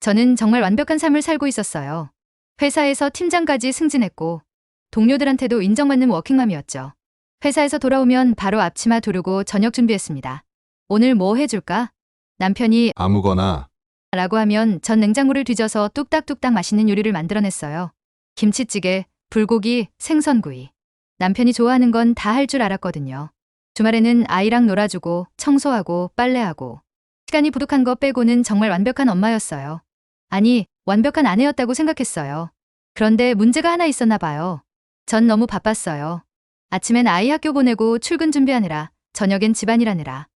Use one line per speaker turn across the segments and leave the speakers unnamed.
저는 정말 완벽한 삶을 살고 있었어요. 회사에서 팀장까지 승진했고 동료들한테도 인정받는 워킹맘이었죠. 회사에서 돌아오면 바로 앞치마 두르고 저녁 준비했습니다. 오늘 뭐 해줄까? 남편이
아무거나.
라고 하면 전 냉장고를 뒤져서 뚝딱뚝딱 맛있는 요리를 만들어냈어요. 김치찌개, 불고기, 생선구이. 남편이 좋아하는 건 다 할 줄 알았거든요. 주말에는 아이랑 놀아주고 청소하고 빨래하고 시간이 부족한 거 빼고는 정말 완벽한 엄마였어요. 아니, 완벽한 아내였다고 생각했어요. 그런데 문제가 하나 있었나 봐요. 전 너무 바빴어요. 아침엔 아이 학교 보내고 출근 준비하느라, 저녁엔 집안일하느라.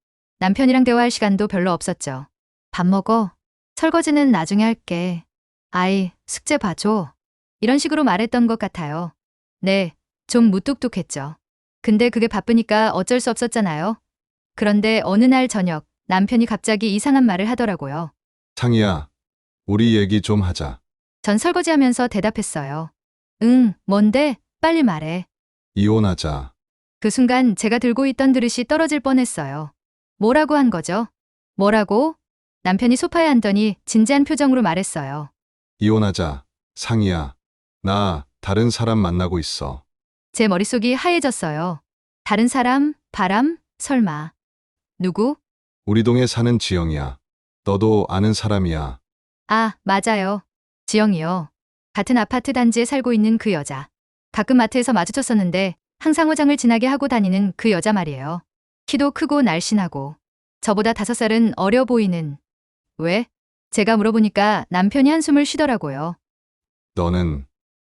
남편이랑 대화할 시간도 별로 없었죠. 밥 먹어. 설거지는 나중에 할게. 아이, 숙제 봐줘. 이런 식으로 말했던 것 같아요. 네, 좀 무뚝뚝했죠. 근데 그게 바쁘니까 어쩔 수 없었잖아요. 그런데 어느 날 저녁, 남편이 갑자기 이상한 말을 하더라고요.
상희야, 우리 얘기 좀 하자.
전 설거지하면서 대답했어요. 응, 뭔데? 빨리 말해.
이혼하자.
그 순간 제가 들고 있던 그릇이 떨어질 뻔했어요. 뭐라고 한 거죠? 뭐라고? 남편이 소파에 앉더니 진지한 표정으로 말했어요.
이혼하자. 상희야, 나 다른 사람 만나고 있어.
제 머릿속이 하얘졌어요. 다른 사람? 바람? 설마. 누구?
우리 동에 사는 지영이야. 너도 아는 사람이야.
아, 맞아요. 지영이요. 같은 아파트 단지에 살고 있는 그 여자. 가끔 마트에서 마주쳤었는데 항상 화장을 진하게 하고 다니는 그 여자 말이에요. 키도 크고 날씬하고 저보다 5살은 어려 보이는. 왜? 제가 물어보니까 남편이 한숨을 쉬더라고요.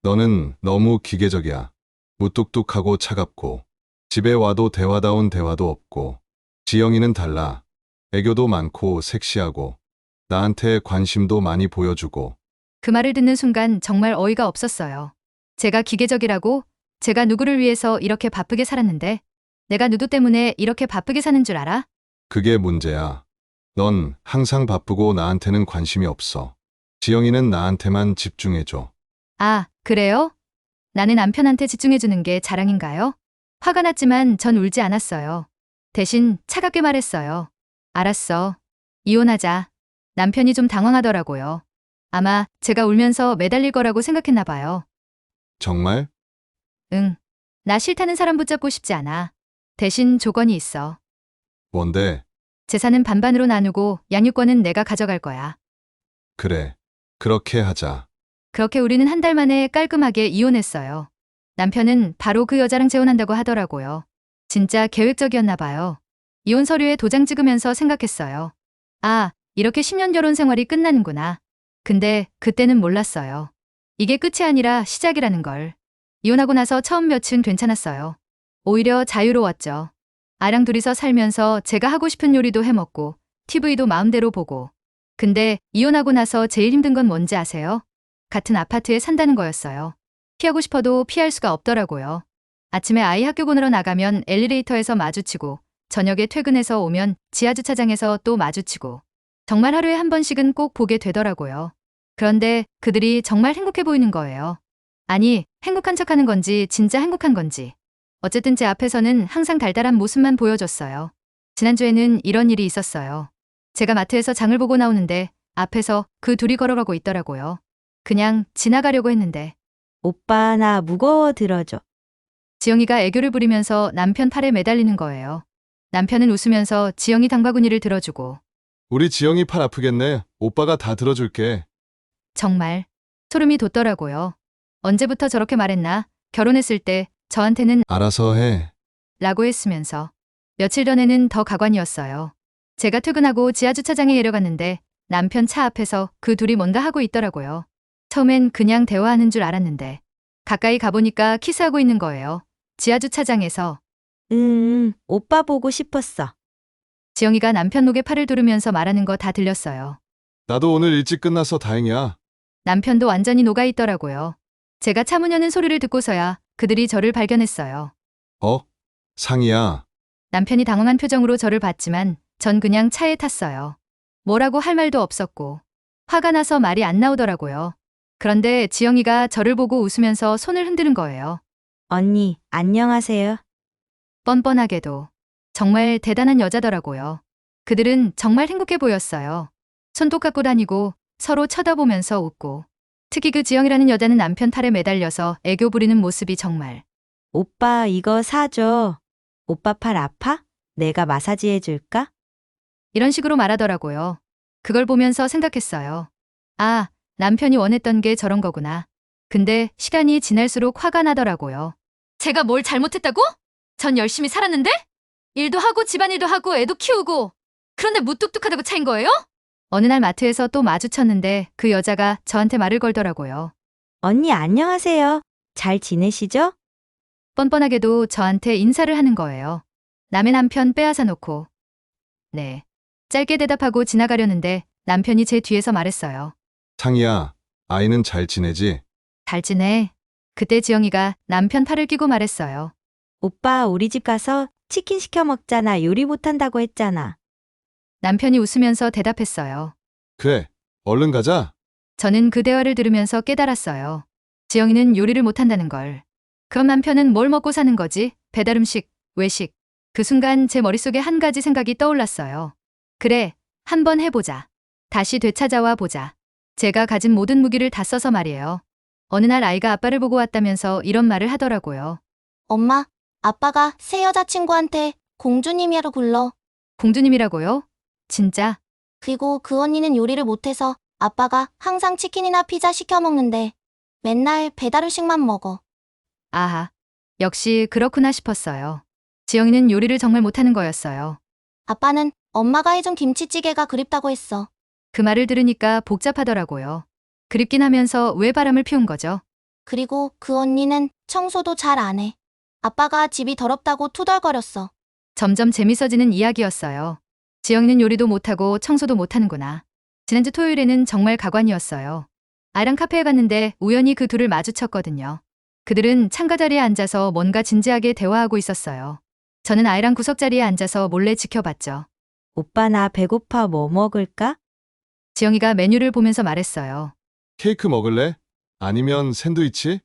너는 너무 기계적이야. 무뚝뚝하고 차갑고 집에 와도 대화다운 대화도 없고. 지영이는 달라. 애교도 많고 섹시하고 나한테 관심도 많이 보여주고.
그 말을 듣는 순간 정말 어이가 없었어요. 제가 기계적이라고? 제가 누구를 위해서 이렇게 바쁘게 살았는데? 내가 누구 때문에 이렇게 바쁘게 사는 줄 알아?
그게 문제야. 넌 항상 바쁘고 나한테는 관심이 없어. 지영이는 나한테만 집중해줘.
아, 그래요? 나는 남편한테 집중해주는 게 자랑인가요? 화가 났지만 전 울지 않았어요. 대신 차갑게 말했어요. 알았어. 이혼하자. 남편이 좀 당황하더라고요. 아마 제가 울면서 매달릴 거라고 생각했나 봐요.
정말?
응. 나 싫다는 사람 붙잡고 싶지 않아. 대신 조건이 있어.
뭔데?
재산은 반반으로 나누고 양육권은 내가 가져갈 거야.
그래. 그렇게 하자.
그렇게 우리는 한 달 만에 깔끔하게 이혼했어요. 남편은 바로 그 여자랑 재혼한다고 하더라고요. 진짜 계획적이었나 봐요. 이혼 서류에 도장 찍으면서 생각했어요. 아, 이렇게 10년 결혼 생활이 끝나는구나. 근데 그때는 몰랐어요. 이게 끝이 아니라 시작이라는 걸. 이혼하고 나서 처음 며칠은 괜찮았어요. 오히려 자유로웠죠. 아랑 둘이서 살면서 제가 하고 싶은 요리도 해먹고 TV도 마음대로 보고. 근데 이혼하고 나서 제일 힘든 건 뭔지 아세요? 같은 아파트에 산다는 거였어요. 피하고 싶어도 피할 수가 없더라고요. 아침에 아이 학교 보내러 나가면 엘리베이터에서 마주치고 저녁에 퇴근해서 오면 지하주차장에서 또 마주치고 정말 하루에 한 번씩은 꼭 보게 되더라고요. 그런데 그들이 정말 행복해 보이는 거예요. 아니, 행복한 척하는 건지 진짜 행복한 건지. 어쨌든 제 앞에서는 항상 달달한 모습만 보여줬어요. 지난주에는 이런 일이 있었어요. 제가 마트에서 장을 보고 나오는데 앞에서 그 둘이 걸어가고 있더라고요. 그냥 지나가려고 했는데
오빠, 나 무거워 들어줘.
지영이가 애교를 부리면서 남편 팔에 매달리는 거예요. 남편은 웃으면서 지영이 당바구니를 들어주고
우리 지영이 팔 아프겠네. 오빠가 다 들어줄게.
정말 소름이 돋더라고요. 언제부터 저렇게 말했나? 결혼했을 때 저한테는
알아서 해.
라고 했으면서 며칠 전에는 더 가관이었어요. 제가 퇴근하고 지하주차장에 내려갔는데 남편 차 앞에서 그 둘이 뭔가 하고 있더라고요. 처음엔 그냥 대화하는 줄 알았는데 가까이 가보니까 키스하고 있는 거예요. 지하주차장에서.
오빠 보고 싶었어.
지영이가 남편 목에 팔을 두르면서 말하는 거 다 들렸어요.
나도 오늘 일찍 끝나서 다행이야.
남편도 완전히 녹아있더라고요. 제가 차 문 여는 소리를 듣고서야 그들이 저를 발견했어요.
어? 상희야.
남편이 당황한 표정으로 저를 봤지만 전 그냥 차에 탔어요. 뭐라고 할 말도 없었고 화가 나서 말이 안 나오더라고요. 그런데 지영이가 저를 보고 웃으면서 손을 흔드는 거예요.
언니, 안녕하세요.
뻔뻔하게도. 정말 대단한 여자더라고요. 그들은 정말 행복해 보였어요. 손톱 깎고 다니고 서로 쳐다보면서 웃고. 특히 그 지영이라는 여자는 남편 팔에 매달려서 애교 부리는 모습이 정말.
오빠 이거 사줘. 오빠 팔 아파? 내가 마사지 해줄까?
이런 식으로 말하더라고요. 그걸 보면서 생각했어요. 아, 남편이 원했던 게 저런 거구나. 근데 시간이 지날수록 화가 나더라고요. 제가 뭘 잘못했다고? 전 열심히 살았는데? 일도 하고 집안일도 하고 애도 키우고. 그런데 무뚝뚝하다고 차인 거예요? 어느 날 마트에서 또 마주쳤는데 그 여자가 저한테 말을 걸더라고요.
언니 안녕하세요. 잘 지내시죠?
뻔뻔하게도 저한테 인사를 하는 거예요. 남의 남편 빼앗아 놓고. 네. 짧게 대답하고 지나가려는데 남편이 제 뒤에서 말했어요.
상희야, 아이는 잘 지내지?
잘 지내. 그때 지영이가 남편 팔을 끼고 말했어요.
오빠 우리 집 가서 치킨 시켜 먹잖아. 요리 못한다고 했잖아.
남편이 웃으면서 대답했어요.
그래, 얼른 가자.
저는 그 대화를 들으면서 깨달았어요. 지영이는 요리를 못한다는 걸. 그럼 남편은 뭘 먹고 사는 거지? 배달음식, 외식. 그 순간 제 머릿속에 한 가지 생각이 떠올랐어요. 그래, 한번 해보자. 다시 되찾아와 보자. 제가 가진 모든 무기를 다 써서 말이에요. 어느 날 아이가 아빠를 보고 왔다면서 이런 말을 하더라고요.
엄마, 아빠가 새 여자친구한테 공주님이라고 불러.
공주님이라고요? 진짜?
그리고 그 언니는 요리를 못해서 아빠가 항상 치킨이나 피자 시켜 먹는데 맨날 배달음식만 먹어.
아하, 역시 그렇구나 싶었어요. 지영이는 요리를 정말 못하는 거였어요.
아빠는 엄마가 해준 김치찌개가 그립다고 했어.
그 말을 들으니까 복잡하더라고요. 그립긴 하면서 왜 바람을 피운 거죠?
그리고 그 언니는 청소도 잘 안 해. 아빠가 집이 더럽다고 투덜거렸어.
점점 재밌어지는 이야기였어요. 지영이는 요리도 못하고 청소도 못하는구나. 지난주 토요일에는 정말 가관이었어요. 아이랑 카페에 갔는데 우연히 그 둘을 마주쳤거든요. 그들은 창가 자리에 앉아서 뭔가 진지하게 대화하고 있었어요. 저는 아이랑 구석자리에 앉아서 몰래 지켜봤죠.
오빠 나 배고파. 뭐 먹을까?
지영이가 메뉴를 보면서 말했어요.
케이크 먹을래? 아니면 샌드위치?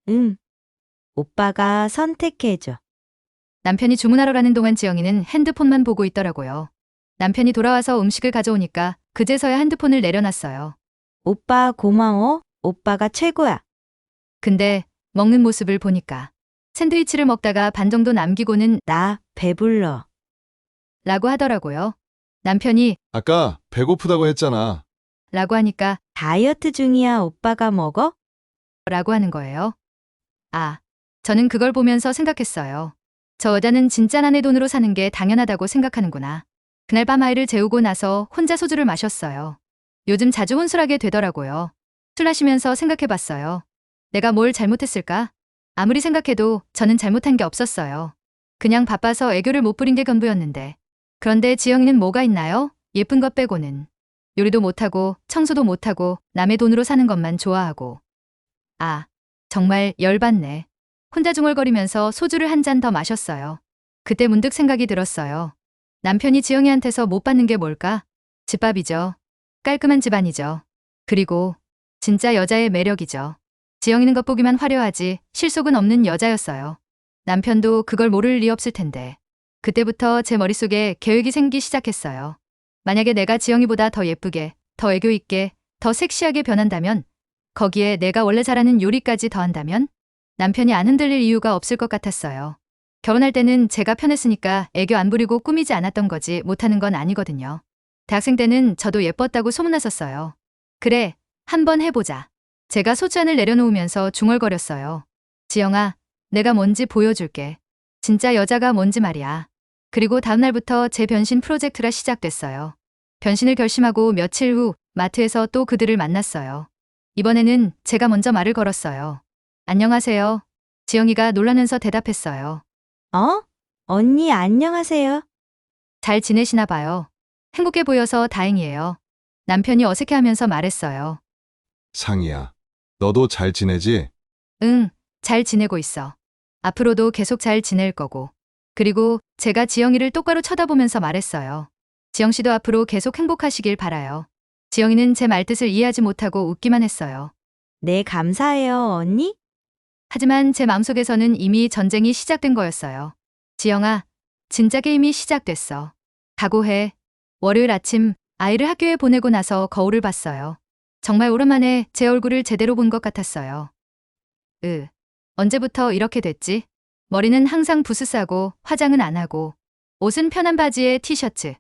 응. 오빠가 선택해줘.
남편이 주문하러 가는 동안 지영이는 핸드폰만 보고 있더라고요. 남편이 돌아와서 음식을 가져오니까 그제서야 핸드폰을 내려놨어요.
오빠 고마워. 오빠가 최고야.
근데 먹는 모습을 보니까 샌드위치를 먹다가 반 정도 남기고는
나 배불러.
라고 하더라고요. 남편이
아까 배고프다고 했잖아.
라고 하니까
다이어트 중이야. 오빠가 먹어?
라고 하는 거예요. 아, 저는 그걸 보면서 생각했어요. 저 여자는 진짜 남의 돈으로 사는 게 당연하다고 생각하는구나. 그날 밤 아이를 재우고 나서 혼자 소주를 마셨어요. 요즘 자주 혼술하게 되더라고요. 술 마시면서 생각해봤어요. 내가 뭘 잘못했을까? 아무리 생각해도 저는 잘못한 게 없었어요. 그냥 바빠서 애교를 못 부린 게 전부였는데. 그런데 지영이는 뭐가 있나요? 예쁜 것 빼고는. 요리도 못하고 청소도 못하고 남의 돈으로 사는 것만 좋아하고. 아, 정말 열받네. 혼자 중얼거리면서 소주를 한 잔 더 마셨어요. 그때 문득 생각이 들었어요. 남편이 지영이한테서 못 받는 게 뭘까? 집밥이죠. 깔끔한 집안이죠. 그리고 진짜 여자의 매력이죠. 지영이는 겉보기만 화려하지 실속은 없는 여자였어요. 남편도 그걸 모를 리 없을 텐데. 그때부터 제 머릿속에 계획이 생기 시작했어요. 만약에 내가 지영이보다 더 예쁘게, 더 애교 있게, 더 섹시하게 변한다면, 거기에 내가 원래 잘하는 요리까지 더한다면, 남편이 안 흔들릴 이유가 없을 것 같았어요. 결혼할 때는 제가 편했으니까 애교 안 부리고 꾸미지 않았던 거지 못하는 건 아니거든요. 대학생 때는 저도 예뻤다고 소문났었어요. 그래, 한번 해보자. 제가 소주잔을 내려놓으면서 중얼거렸어요. 지영아, 내가 뭔지 보여줄게. 진짜 여자가 뭔지 말이야. 그리고 다음날부터 제 변신 프로젝트가 시작됐어요. 변신을 결심하고 며칠 후 마트에서 또 그들을 만났어요. 이번에는 제가 먼저 말을 걸었어요. 안녕하세요. 지영이가 놀라면서 대답했어요.
어? 언니 안녕하세요.
잘 지내시나 봐요. 행복해 보여서 다행이에요. 남편이 어색해하면서 말했어요.
상희야, 너도 잘 지내지?
응, 잘 지내고 있어. 앞으로도 계속 잘 지낼 거고. 그리고 제가 지영이를 똑바로 쳐다보면서 말했어요. 지영 씨도 앞으로 계속 행복하시길 바라요. 지영이는 제 말뜻을 이해하지 못하고 웃기만 했어요.
네, 감사해요, 언니.
하지만 제 마음속에서는 이미 전쟁이 시작된 거였어요. 지영아, 진짜 게임이 시작됐어. 각오해. 월요일 아침 아이를 학교에 보내고 나서 거울을 봤어요. 정말 오랜만에 제 얼굴을 제대로 본 것 같았어요. 언제부터 이렇게 됐지? 머리는 항상 부스싸고 화장은 안 하고 옷은 편한 바지에 티셔츠.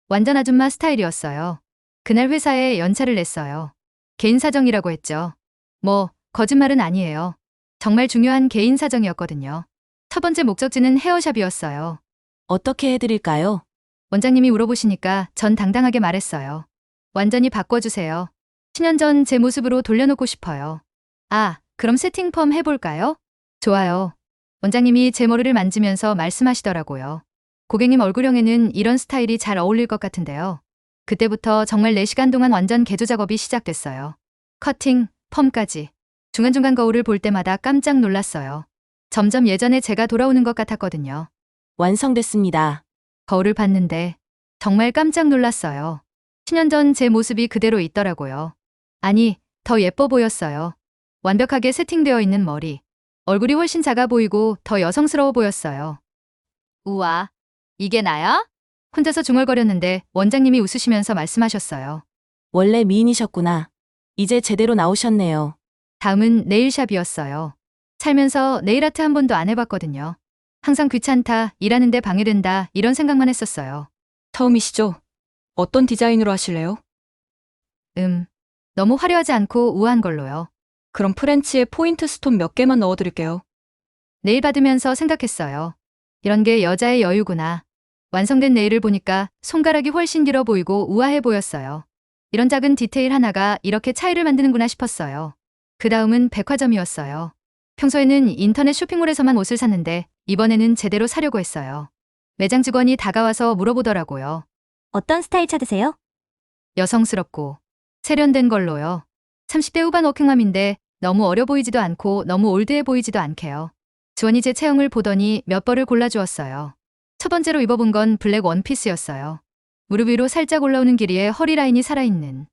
완전 아줌마 스타일이었어요. 그날 회사에 연차를 냈어요. 개인 사정이라고 했죠. 뭐 거짓말은 아니에요. 정말 중요한 개인 사정이었거든요. 첫 번째 목적지는 헤어샵이었어요.
어떻게 해드릴까요?
원장님이 물어보시니까 전 당당하게 말했어요. 완전히 바꿔주세요. 10년 전 제 모습으로 돌려놓고 싶어요. 아, 그럼 세팅 펌 해볼까요? 좋아요. 원장님이 제 머리를 만지면서 말씀하시더라고요. 고객님 얼굴형에는 이런 스타일이 잘 어울릴 것 같은데요. 그때부터 정말 4시간 동안 완전 개조 작업이 시작됐어요. 커팅, 펌까지. 중간중간 거울을 볼 때마다 깜짝 놀랐어요. 점점 예전에 제가 돌아오는 것 같았거든요.
완성됐습니다.
거울을 봤는데 정말 깜짝 놀랐어요. 10년 전 제 모습이 그대로 있더라고요. 아니, 더 예뻐 보였어요. 완벽하게 세팅되어 있는 머리. 얼굴이 훨씬 작아 보이고 더 여성스러워 보였어요. 우와, 이게 나야? 혼자서 중얼거렸는데 원장님이 웃으시면서 말씀하셨어요.
원래 미인이셨구나. 이제 제대로 나오셨네요.
다음은 네일샵이었어요. 살면서 네일아트 한 번도 안 해봤거든요. 항상 귀찮다, 일하는데 방해된다 이런 생각만 했었어요.
처음이시죠? 어떤 디자인으로 하실래요?
너무 화려하지 않고 우아한 걸로요.
그럼 프렌치에 포인트 스톤 몇 개만 넣어드릴게요.
네일 받으면서 생각했어요. 이런 게 여자의 여유구나. 완성된 네일을 보니까 손가락이 훨씬 길어 보이고 우아해 보였어요. 이런 작은 디테일 하나가 이렇게 차이를 만드는구나 싶었어요. 그 다음은 백화점이었어요. 평소에는 인터넷 쇼핑몰에서만 옷을 샀는데 이번에는 제대로 사려고 했어요. 매장 직원이 다가와서 물어보더라고요.
어떤 스타일 찾으세요?
여성스럽고 세련된 걸로요. 30대 후반 워킹맘인데 너무 어려 보이지도 않고 너무 올드해 보이지도 않게요. 지원이 제 체형을 보더니 몇 벌을 골라주었어요. 첫 번째로 입어본 건 블랙 원피스였어요. 무릎 위로 살짝 올라오는 길이에 허리 라인이 살아있는.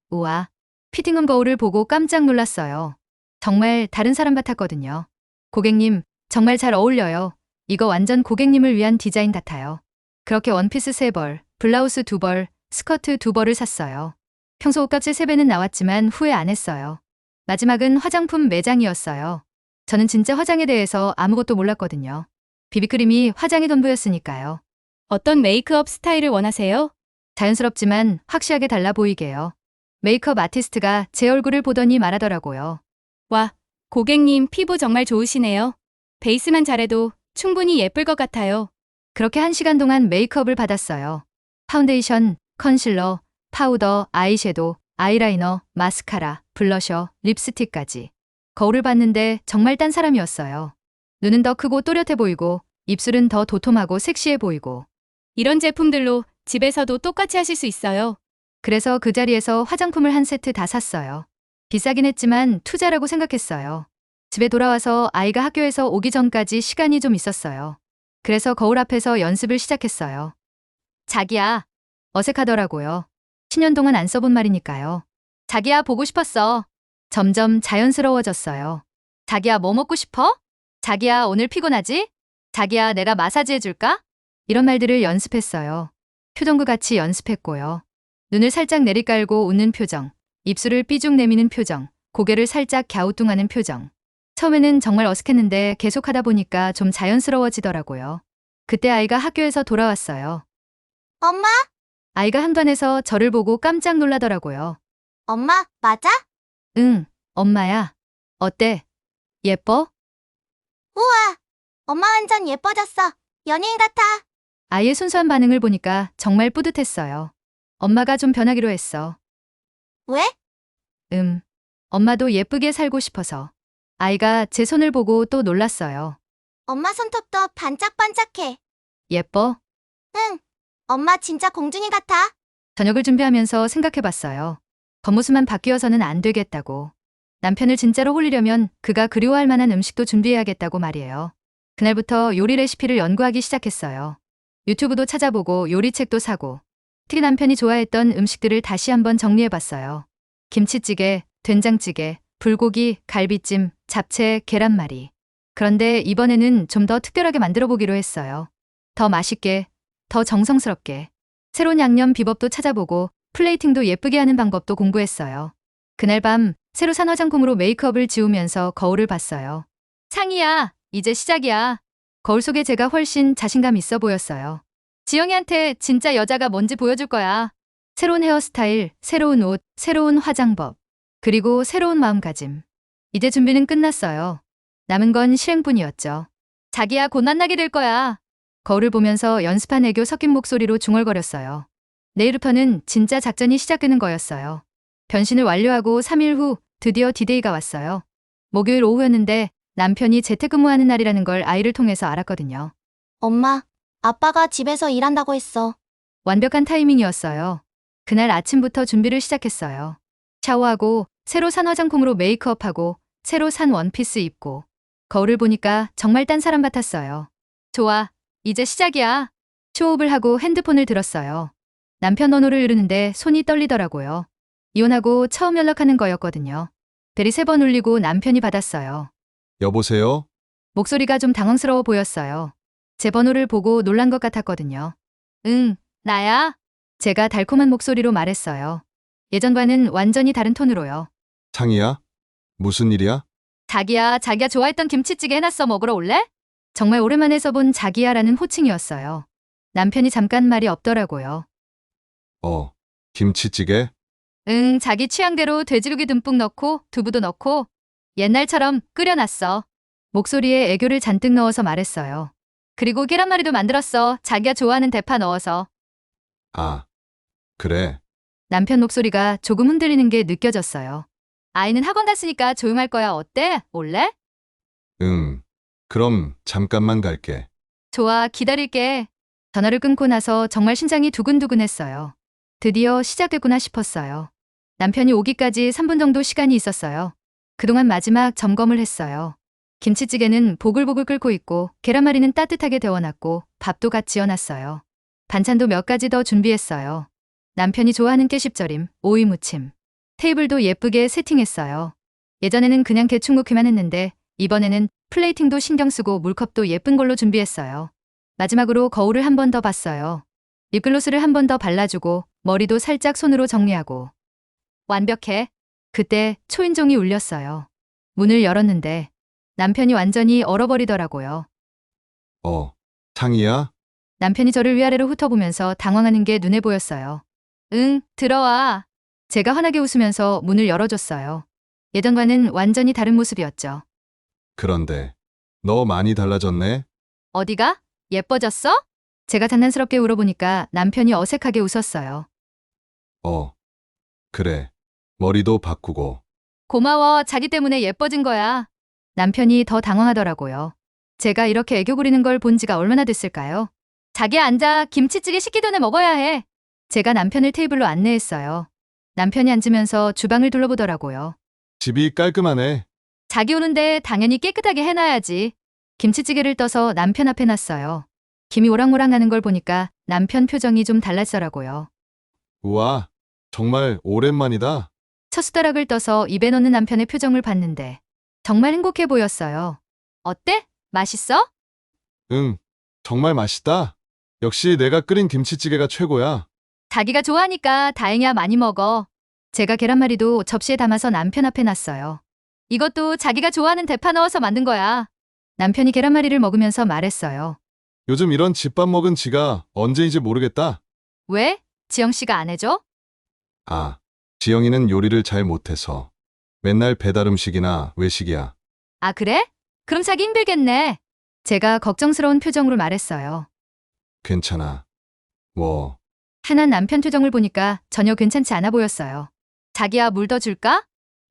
우와, 피팅룸 거울을 보고 깜짝 놀랐어요. 정말 다른 사람 같았거든요. 고객님, 정말 잘 어울려요. 이거 완전 고객님을 위한 디자인 같아요. 그렇게 원피스 3벌, 블라우스 2벌, 스커트 2벌을 샀어요. 평소 옷값의 3배는 나왔지만 후회 안 했어요. 마지막은 화장품 매장이었어요. 저는 진짜 화장에 대해서 아무것도 몰랐거든요. 비비크림이 화장의 전부였으니까요. 어떤 메이크업 스타일을 원하세요? 자연스럽지만 확실하게 달라 보이게요. 메이크업 아티스트가 제 얼굴을 보더니 말하더라고요. 와, 고객님 피부 정말 좋으시네요. 베이스만 잘해도 충분히 예쁠 것 같아요. 그렇게 1시간 동안 메이크업을 받았어요. 파운데이션, 컨실러, 파우더, 아이섀도우, 아이라이너, 마스카라, 블러셔, 립스틱까지. 거울을 봤는데 정말 딴 사람이었어요. 눈은 더 크고 또렷해 보이고 입술은 더 도톰하고 섹시해 보이고. 이런 제품들로 집에서도 똑같이 하실 수 있어요. 그래서 그 자리에서 화장품을 한 세트 다 샀어요. 비싸긴 했지만 투자라고 생각했어요. 집에 돌아와서 아이가 학교에서 오기 전까지 시간이 좀 있었어요. 그래서 거울 앞에서 연습을 시작했어요. 자기야. 어색하더라고요. 10년 동안 안 써본 말이니까요. 자기야 보고 싶었어. 점점 자연스러워졌어요. 자기야 뭐 먹고 싶어? 자기야 오늘 피곤하지? 자기야 내가 마사지 해줄까? 이런 말들을 연습했어요. 표정과 같이 연습했고요. 눈을 살짝 내리깔고 웃는 표정, 입술을 삐죽 내미는 표정, 고개를 살짝 갸우뚱하는 표정. 처음에는 정말 어색했는데 계속하다 보니까 좀 자연스러워지더라고요. 그때 아이가 학교에서 돌아왔어요.
엄마?
아이가 한간에서 저를 보고 깜짝 놀라더라고요.
엄마, 맞아?
응, 엄마야. 어때? 예뻐?
우와, 엄마 완전 예뻐졌어. 연예인 같아.
아이의 순수한 반응을 보니까 정말 뿌듯했어요. 엄마가 좀 변하기로 했어.
왜?
엄마도 예쁘게 살고 싶어서. 아이가 제 손을 보고 또 놀랐어요.
엄마 손톱도 반짝반짝해.
예뻐?
응, 엄마 진짜 공주님 같아.
저녁을 준비하면서 생각해봤어요. 겉모습만 바뀌어서는 안 되겠다고. 남편을 진짜로 홀리려면 그가 그리워할 만한 음식도 준비해야겠다고 말이에요. 그날부터 요리 레시피를 연구하기 시작했어요. 유튜브도 찾아보고 요리책도 사고. 특히 남편이 좋아했던 음식들을 다시 한번 정리해봤어요. 김치찌개, 된장찌개, 불고기, 갈비찜, 잡채, 계란말이. 그런데 이번에는 좀 더 특별하게 만들어 보기로 했어요. 더 맛있게, 더 정성스럽게. 새로운 양념 비법도 찾아보고 플레이팅도 예쁘게 하는 방법도 공부했어요. 그날 밤 새로 산 화장품으로 메이크업을 지우면서 거울을 봤어요. 창희야, 이제 시작이야. 거울 속에 제가 훨씬 자신감 있어 보였어요. 지영이한테 진짜 여자가 뭔지 보여줄 거야. 새로운 헤어스타일, 새로운 옷, 새로운 화장법, 그리고 새로운 마음가짐. 이제 준비는 끝났어요. 남은 건 실행뿐이었죠. 자기야, 곧 만나게 될 거야. 거울을 보면서 연습한 애교 섞인 목소리로 중얼거렸어요. 내일부터는 진짜 작전이 시작되는 거였어요. 변신을 완료하고 3일 후 드디어 디데이가 왔어요. 목요일 오후였는데 남편이 재택근무하는 날이라는 걸 아이를 통해서 알았거든요.
엄마, 아빠가 집에서 일한다고 했어.
완벽한 타이밍이었어요. 그날 아침부터 준비를 시작했어요. 샤워하고 새로 산 화장품으로 메이크업하고 새로 산 원피스 입고 거울을 보니까 정말 딴 사람 같았어요. 좋아, 이제 시작이야. 쇼업을 하고 핸드폰을 들었어요. 남편 번호를 누르는데 손이 떨리더라고요. 이혼하고 처음 연락하는 거였거든요. 벨이 3번 울리고 남편이 받았어요.
여보세요?
목소리가 좀 당황스러워 보였어요. 제 번호를 보고 놀란 것 같았거든요. 응, 나야. 제가 달콤한 목소리로 말했어요. 예전과는 완전히 다른 톤으로요.
창희야? 무슨 일이야?
자기야 좋아했던 김치찌개 해놨어. 먹으러 올래? 정말 오랜만에 써본 자기야라는 호칭이었어요. 남편이 잠깐 말이 없더라고요.
김치찌개?
응, 자기 취향대로 돼지고기 듬뿍 넣고 두부도 넣고 옛날처럼 끓여놨어. 목소리에 애교를 잔뜩 넣어서 말했어요. 그리고 계란말이도 만들었어. 자기가 좋아하는 대파 넣어서.
아, 그래.
남편 목소리가 조금 흔들리는 게 느껴졌어요. 아이는 학원 갔으니까 조용할 거야. 어때? 올래?
응. 그럼 잠깐만 갈게.
좋아, 기다릴게. 전화를 끊고 나서 정말 심장이 두근두근했어요. 드디어 시작됐구나 싶었어요. 남편이 오기까지 3분 정도 시간이 있었어요. 그동안 마지막 점검을 했어요. 김치찌개는 보글보글 끓고 있고 계란말이는 따뜻하게 데워놨고 밥도 같이 지어놨어요. 반찬도 몇 가지 더 준비했어요. 남편이 좋아하는 깨십절임, 오이 무침. 테이블도 예쁘게 세팅했어요. 예전에는 그냥 대충 놓기만 했는데 이번에는 플레이팅도 신경 쓰고 물컵도 예쁜 걸로 준비했어요. 마지막으로 거울을 한 번 더 봤어요. 립글로스를 한 번 더 발라주고 머리도 살짝 손으로 정리하고. 완벽해. 그때 초인종이 울렸어요. 문을 열었는데 남편이 완전히 얼어버리더라고요.
창희야?
남편이 저를 위아래로 훑어보면서 당황하는 게 눈에 보였어요. 응, 들어와. 제가 환하게 웃으면서 문을 열어줬어요. 예전과는 완전히 다른 모습이었죠.
그런데 너 많이 달라졌네?
어디가? 예뻐졌어? 제가 장난스럽게 울어보니까 남편이 어색하게 웃었어요.
그래. 머리도 바꾸고.
고마워. 자기 때문에 예뻐진 거야. 남편이 더 당황하더라고요. 제가 이렇게 애교 부리는 걸 본 지가 얼마나 됐을까요? 자기야, 앉아. 김치찌개 식기 전에 먹어야 해. 제가 남편을 테이블로 안내했어요. 남편이 앉으면서 주방을 둘러보더라고요.
집이 깔끔하네.
자기 오는데 당연히 깨끗하게 해놔야지. 김치찌개를 떠서 남편 앞에 놨어요. 김이 오락모락 나는 걸 보니까 남편 표정이 좀 달랐더라고요.
우와, 정말 오랜만이다.
첫 숟가락을 떠서 입에 넣는 남편의 표정을 봤는데 정말 행복해 보였어요. 어때? 맛있어?
응, 정말 맛있다. 역시 내가 끓인 김치찌개가 최고야.
자기가 좋아하니까 다행이야. 많이 먹어. 제가 계란말이도 접시에 담아서 남편 앞에 놨어요. 이것도 자기가 좋아하는 대파 넣어서 만든 거야. 남편이 계란말이를 먹으면서 말했어요.
요즘 이런 집밥 먹은 지가 언제인지 모르겠다.
왜? 지영 씨가 안 해줘?
아, 지영이는 요리를 잘 못해서. 맨날 배달 음식이나 외식이야.
아, 그래? 그럼 자기 힘들겠네. 제가 걱정스러운 표정으로 말했어요.
괜찮아. 뭐,
한한 남편 표정을 보니까 전혀 괜찮지 않아 보였어요. 자기야, 물 더 줄까?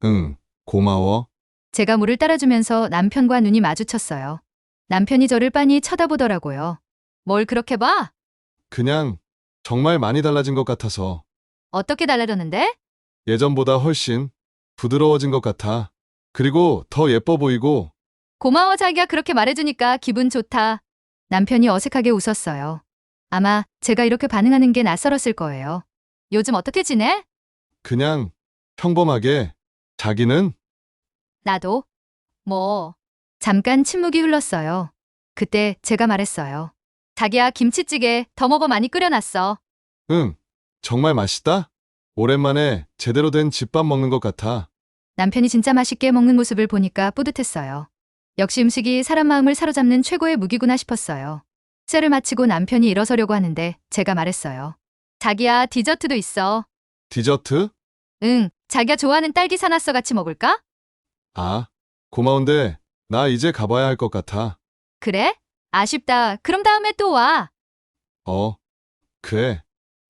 응, 고마워.
제가 물을 따라주면서 남편과 눈이 마주쳤어요. 남편이 저를 빤히 쳐다보더라고요. 뭘 그렇게 봐?
그냥 정말 많이 달라진 것 같아서.
어떻게 달라졌는데?
예전보다 훨씬 부드러워진 것 같아. 그리고 더 예뻐 보이고.
고마워. 자기가 그렇게 말해주니까 기분 좋다. 남편이 어색하게 웃었어요. 아마 제가 이렇게 반응하는 게 낯설었을 거예요. 요즘 어떻게 지내?
그냥 평범하게. 자기는?
나도. 뭐. 잠깐 침묵이 흘렀어요. 그때 제가 말했어요. 자기야, 김치찌개 더 먹어. 많이 끓여놨어.
응, 정말 맛있다? 오랜만에 제대로 된 집밥 먹는 것 같아.
남편이 진짜 맛있게 먹는 모습을 보니까 뿌듯했어요. 역시 음식이 사람 마음을 사로잡는 최고의 무기구나 싶었어요. 식사를 마치고 남편이 일어서려고 하는데 제가 말했어요. 자기야, 디저트도 있어.
디저트?
응, 자기가 좋아하는 딸기 사놨어. 같이 먹을까?
아, 고마운데 나 이제 가봐야 할 것 같아.
그래? 아쉽다. 그럼 다음에 또 와.
어, 그래.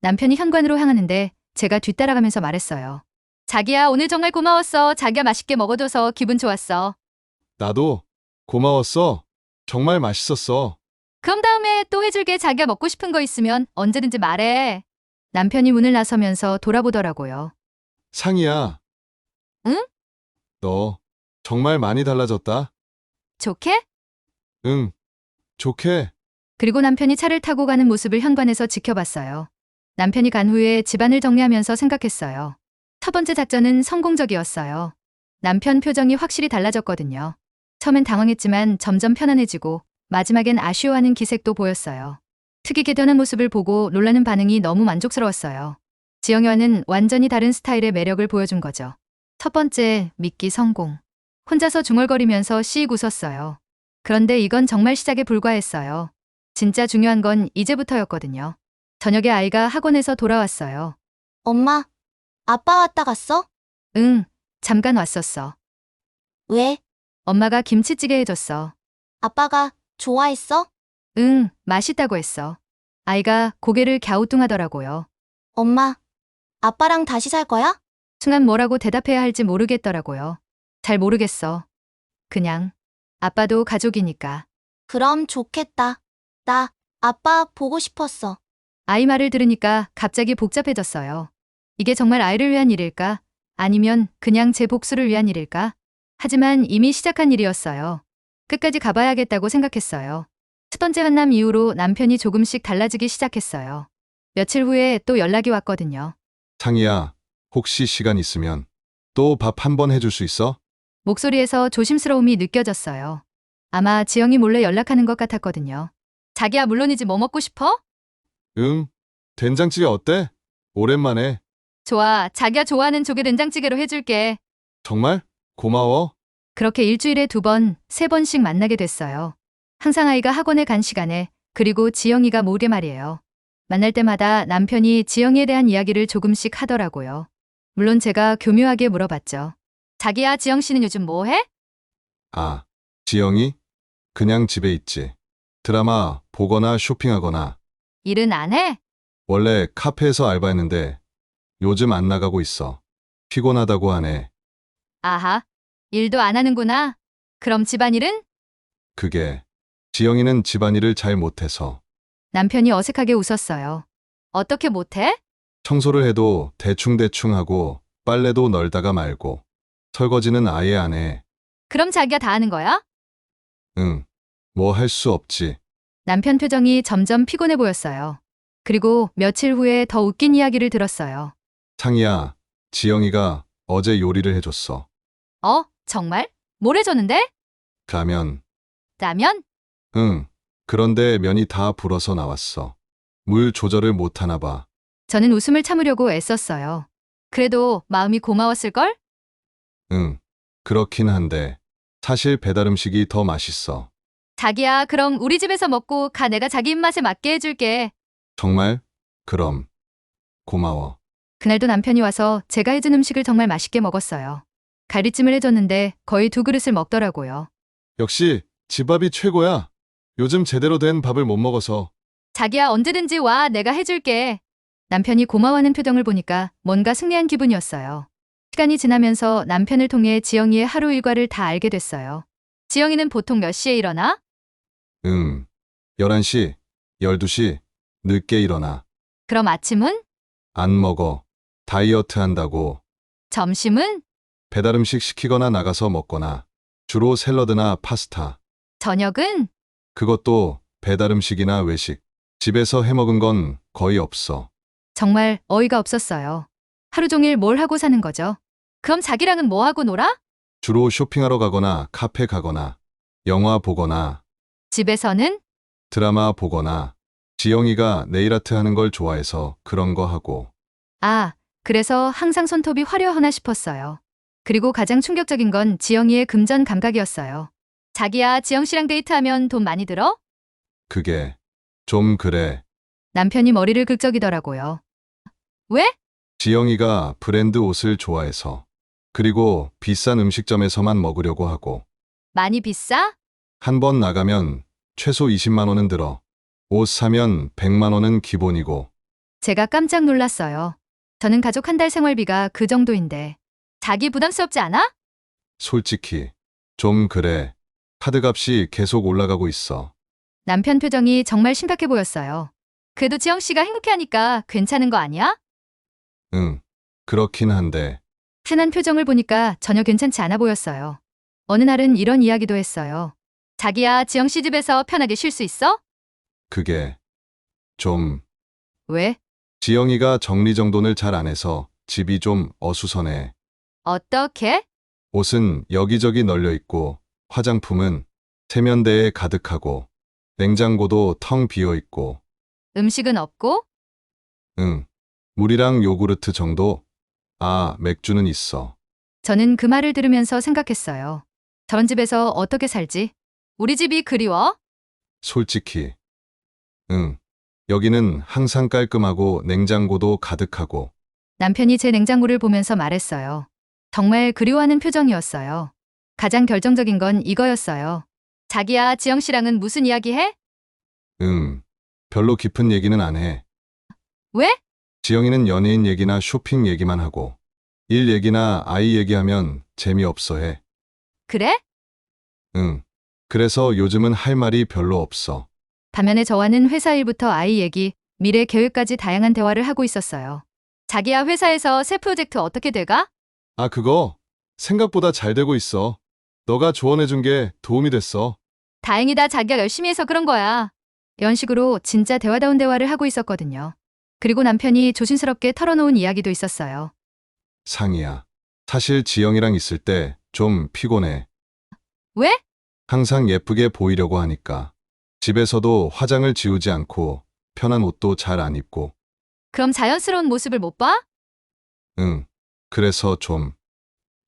남편이 현관으로 향하는데 제가 뒤따라가면서 말했어요. 자기야, 오늘 정말 고마웠어. 자기가 맛있게 먹어줘서 기분 좋았어.
나도 고마웠어. 정말 맛있었어.
그럼 다음에 또 해줄게. 자기가 먹고 싶은 거 있으면 언제든지 말해. 남편이 문을 나서면서 돌아보더라고요.
상이야.
응?
너 정말 많이 달라졌다.
좋게?
응, 좋게.
그리고 남편이 차를 타고 가는 모습을 현관에서 지켜봤어요. 남편이 간 후에 집안을 정리하면서 생각했어요. 첫 번째 작전은 성공적이었어요. 남편 표정이 확실히 달라졌거든요. 처음엔 당황했지만 점점 편안해지고 마지막엔 아쉬워하는 기색도 보였어요. 특이 개편한 모습을 보고 놀라는 반응이 너무 만족스러웠어요. 지영이와는 완전히 다른 스타일의 매력을 보여준 거죠. 첫 번째, 믿기 성공. 혼자서 중얼거리면서 씩 웃었어요. 그런데 이건 정말 시작에 불과했어요. 진짜 중요한 건 이제부터였거든요. 저녁에 아이가 학원에서 돌아왔어요.
엄마, 아빠 왔다 갔어?
응, 잠깐 왔었어.
왜?
엄마가 김치찌개 해줬어.
아빠가 좋아했어?
응, 맛있다고 했어. 아이가 고개를 갸우뚱하더라고요.
엄마, 아빠랑 다시 살 거야?
순간 뭐라고 대답해야 할지 모르겠더라고요. 잘 모르겠어. 그냥 아빠도 가족이니까.
그럼 좋겠다. 나 아빠 보고 싶었어.
아이 말을 들으니까 갑자기 복잡해졌어요. 이게 정말 아이를 위한 일일까? 아니면 그냥 제 복수를 위한 일일까? 하지만 이미 시작한 일이었어요. 끝까지 가봐야겠다고 생각했어요. 첫 번째 만남 이후로 남편이 조금씩 달라지기 시작했어요. 며칠 후에 또 연락이 왔거든요.
상이야, 혹시 시간 있으면 또 밥 한 번 해줄 수 있어?
목소리에서 조심스러움이 느껴졌어요. 아마 지영이 몰래 연락하는 것 같았거든요. 자기야, 물론이지. 뭐 먹고 싶어?
응, 된장찌개 어때? 오랜만에.
좋아. 자기가 좋아하는 조개 된장찌개로 해줄게.
정말? 고마워.
그렇게 일주일에 2번, 3번씩 만나게 됐어요. 항상 아이가 학원에 간 시간에, 그리고 지영이가 모르게 말이에요. 만날 때마다 남편이 지영이에 대한 이야기를 조금씩 하더라고요. 물론 제가 교묘하게 물어봤죠. 자기야, 지영 씨는 요즘 뭐 해?
아, 지영이? 그냥 집에 있지. 드라마 보거나 쇼핑하거나.
일은 안 해?
원래 카페에서 알바했는데 요즘 안 나가고 있어. 피곤하다고 하네.
아하, 일도 안 하는구나. 그럼 집안일은?
그게 지영이는 집안일을 잘 못해서
남편이 어색하게 웃었어요. 어떻게 못해?
청소를 해도 대충대충 하고 빨래도 널다가 말고 설거지는 아예 안 해.
그럼 자기가 다 하는 거야?
응, 뭐 할 수 없지.
남편 표정이 점점 피곤해 보였어요. 그리고 며칠 후에 더 웃긴 이야기를 들었어요.
상이야, 지영이가 어제 요리를 해줬어.
정말? 뭘 해줬는데?
라면.
라면?
응, 그런데 면이 다 불어서 나왔어. 물 조절을 못하나 봐.
저는 웃음을 참으려고 애썼어요. 그래도 마음이 고마웠을걸?
응, 그렇긴 한데 사실 배달 음식이 더 맛있어.
자기야, 그럼 우리 집에서 먹고 가. 내가 자기 입맛에 맞게 해줄게.
정말? 그럼 고마워.
그날도 남편이 와서 제가 해준 음식을 정말 맛있게 먹었어요. 가리찜을 해줬는데 거의 2그릇을 먹더라고요.
역시 집밥이 최고야. 요즘 제대로 된 밥을 못 먹어서.
자기야, 언제든지 와. 내가 해줄게. 남편이 고마워하는 표정을 보니까 뭔가 승리한 기분이었어요. 시간이 지나면서 남편을 통해 지영이의 하루 일과를 다 알게 됐어요. 지영이는 보통 몇 시에 일어나?
11시, 12시 늦게 일어나.
그럼 아침은?
안 먹어. 다이어트 한다고.
점심은?
배달 음식 시키거나 나가서 먹거나. 주로 샐러드나 파스타.
저녁은?
그것도 배달 음식이나 외식. 집에서 해 먹은 건 거의 없어.
정말 어이가 없었어요. 하루 종일 뭘 하고 사는 거죠? 그럼 자기랑은 뭐 하고 놀아?
주로 쇼핑하러 가거나 카페 가거나 영화 보거나
집에서는?
드라마 보거나 지영이가 네일아트 하는 걸 좋아해서 그런 거 하고.
아, 그래서 항상 손톱이 화려하나 싶었어요. 그리고 가장 충격적인 건 지영이의 금전 감각이었어요. 자기야, 지영 씨랑 데이트하면 돈 많이 들어?
그게 좀 그래.
남편이 머리를 긁적이더라고요. 왜?
지영이가 브랜드 옷을 좋아해서. 그리고 비싼 음식점에서만 먹으려고 하고.
많이 비싸?
한 번 나가면 최소 20만 원은 들어. 옷 사면 100만 원은 기본이고.
제가 깜짝 놀랐어요. 저는 가족 한 달 생활비가 그 정도인데. 자기 부담스럽지 않아?
솔직히 좀 그래. 카드값이 계속 올라가고 있어.
남편 표정이 정말 심각해 보였어요. 그래도 지영 씨가 행복해하니까 괜찮은 거 아니야?
응, 그렇긴 한데.
흔한 표정을 보니까 전혀 괜찮지 않아 보였어요. 어느 날은 이런 이야기도 했어요. 자기야, 지영 씨 집에서 편하게 쉴 수 있어?
그게 좀.
왜?
지영이가 정리정돈을 잘 안 해서 집이 좀 어수선해.
어떻게?
옷은 여기저기 널려 있고, 화장품은 세면대에 가득하고, 냉장고도 텅 비어 있고.
음식은 없고?
응, 물이랑 요구르트 정도? 아, 맥주는 있어.
저는 그 말을 들으면서 생각했어요. 저런 집에서 어떻게 살지? 우리 집이 그리워?
솔직히. 응, 여기는 항상 깔끔하고 냉장고도 가득하고.
남편이 제 냉장고를 보면서 말했어요. 정말 그리워하는 표정이었어요. 가장 결정적인 건 이거였어요. 자기야, 지영 씨랑은 무슨 이야기 해?
응, 별로 깊은 얘기는 안 해.
왜?
지영이는 연예인 얘기나 쇼핑 얘기만 하고, 일 얘기나 아이 얘기하면 재미없어 해.
그래?
응, 그래서 요즘은 할 말이 별로 없어.
반면에 저와는 회사 일부터 아이 얘기, 미래 계획까지 다양한 대화를 하고 있었어요. 자기야, 회사에서 새 프로젝트 어떻게 돼가?
아, 그거 생각보다 잘 되고 있어. 너가 조언해준 게 도움이 됐어.
다행이다, 자기가 열심히 해서 그런 거야. 이런 식으로 진짜 대화다운 대화를 하고 있었거든요. 그리고 남편이 조심스럽게 털어놓은 이야기도 있었어요.
상이야. 사실 지영이랑 있을 때 좀 피곤해.
왜?
항상 예쁘게 보이려고 하니까. 집에서도 화장을 지우지 않고 편한 옷도 잘 안 입고.
그럼 자연스러운 모습을 못 봐?
응, 그래서 좀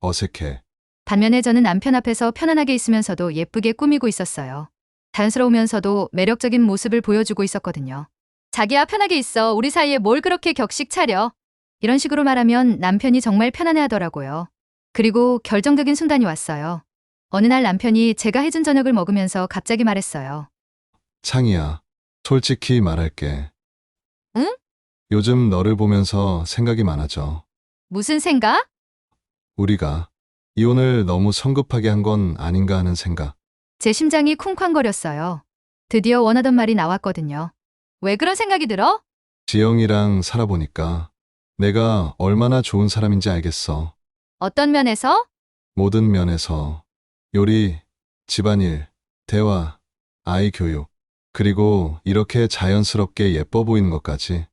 어색해.
반면에 저는 남편 앞에서 편안하게 있으면서도 예쁘게 꾸미고 있었어요. 자연스러우면서도 매력적인 모습을 보여주고 있었거든요. 자기야, 편하게 있어. 우리 사이에 뭘 그렇게 격식 차려. 이런 식으로 말하면 남편이 정말 편안해 하더라고요. 그리고 결정적인 순간이 왔어요. 어느 날 남편이 제가 해준 저녁을 먹으면서 갑자기 말했어요.
창이야, 솔직히 말할게.
응?
요즘 너를 보면서 생각이 많아져.
무슨 생각?
우리가 이혼을 너무 성급하게 한 건 아닌가 하는 생각.
제 심장이 쿵쾅거렸어요. 드디어 원하던 말이 나왔거든요. 왜 그런 생각이 들어?
지영이랑 살아보니까 내가 얼마나 좋은 사람인지 알겠어.
어떤 면에서?
모든 면에서. 요리, 집안일, 대화, 아이 교육, 그리고 이렇게 자연스럽게 예뻐 보이는 것까지.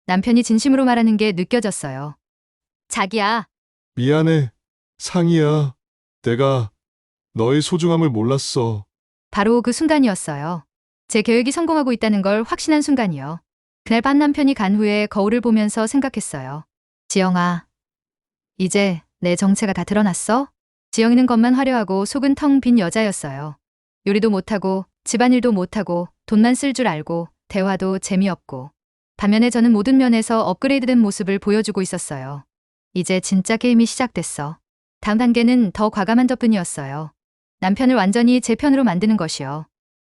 남편이 진심으로 말하는 게 느껴졌어요. 자기야,
미안해, 상이야. 내가 너의 소중함을 몰랐어.
바로 그 순간이었어요. 제 계획이 성공하고 있다는 걸 확신한 순간이요. 그날 밤 남편이 간 후에 거울을 보면서 생각했어요. 지영아, 이제 내 정체가 다 드러났어? 지영이는 겉만 화려하고 속은 텅 빈 여자였어요. 요리도 못하고 집안일도 못하고 돈만 쓸 줄 알고 대화도 재미없고. 반면에 저는 모든 면에서 업그레이드된 모습을 보여주고 있었어요. 이제 진짜 게임이 시작됐어. 다음 단계는 더 과감한 접근이었어요. 남편을 완전히 제 편으로 만드는 것이요.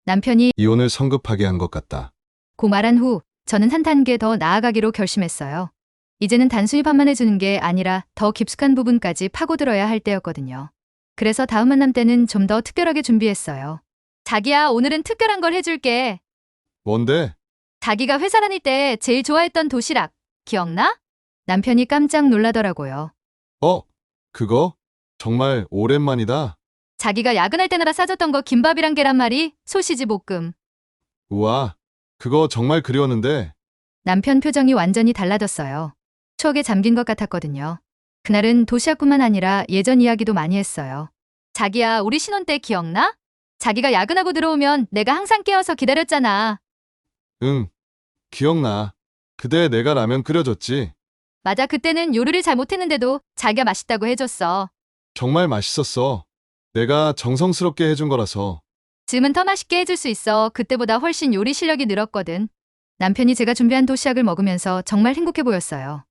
남편이
이혼을 성급하게 한 것 같다.
고 말한 후 저는 한 단계 더 나아가기로 결심했어요. 이제는 단순히 반만해주는 게 아니라 더 깊숙한 부분까지 파고들어야 할 때였거든요. 그래서 다음 만남 때는 좀 더 특별하게 준비했어요. 자기야, 오늘은 특별한 걸 해줄게.
뭔데?
자기가 회사 다닐 때 제일 좋아했던 도시락, 기억나? 남편이 깜짝 놀라더라고요.
그거? 정말 오랜만이다.
자기가 야근할 때마다 싸줬던 거 김밥이랑 계란말이, 소시지 볶음.
우와, 그거 정말 그리웠는데.
남편 표정이 완전히 달라졌어요. 추억에 잠긴 것 같았거든요. 그날은 도시락뿐만 아니라 예전 이야기도 많이 했어요. 자기야, 우리 신혼 때 기억나? 자기가 야근하고 들어오면 내가 항상 깨어서 기다렸잖아.
응, 기억나. 그때 내가 라면 끓여줬지.
맞아, 그때는 요리를 잘 못했는데도 자기가 맛있다고 해줬어.
정말 맛있었어. 내가 정성스럽게 해준 거라서.
지금은 더 맛있게 해줄 수 있어. 그때보다 훨씬 요리 실력이 늘었거든. 남편이 제가 준비한 도시락을 먹으면서 정말 행복해 보였어요.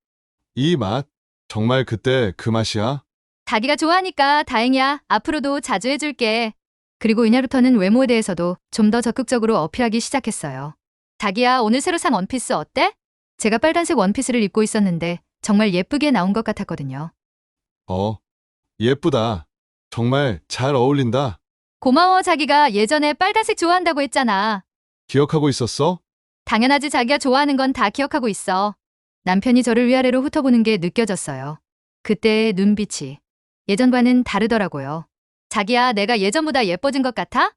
이 맛, 정말 그때 그 맛이야?
자기가 좋아하니까 다행이야. 앞으로도 자주 해줄게. 그리고 이날부터는 외모에 대해서도 좀 더 적극적으로 어필하기 시작했어요. 자기야, 오늘 새로 산 원피스 어때? 제가 빨간색 원피스를 입고 있었는데 정말 예쁘게 나온 것 같았거든요.
예쁘다. 정말 잘 어울린다.
고마워, 자기가 예전에 빨간색 좋아한다고 했잖아.
기억하고 있었어?
당연하지, 자기가 좋아하는 건 다 기억하고 있어. 남편이 저를 위아래로 훑어보는 게 느껴졌어요. 그때의 눈빛이 예전과는 다르더라고요. 자기야, 내가 예전보다 예뻐진 것 같아?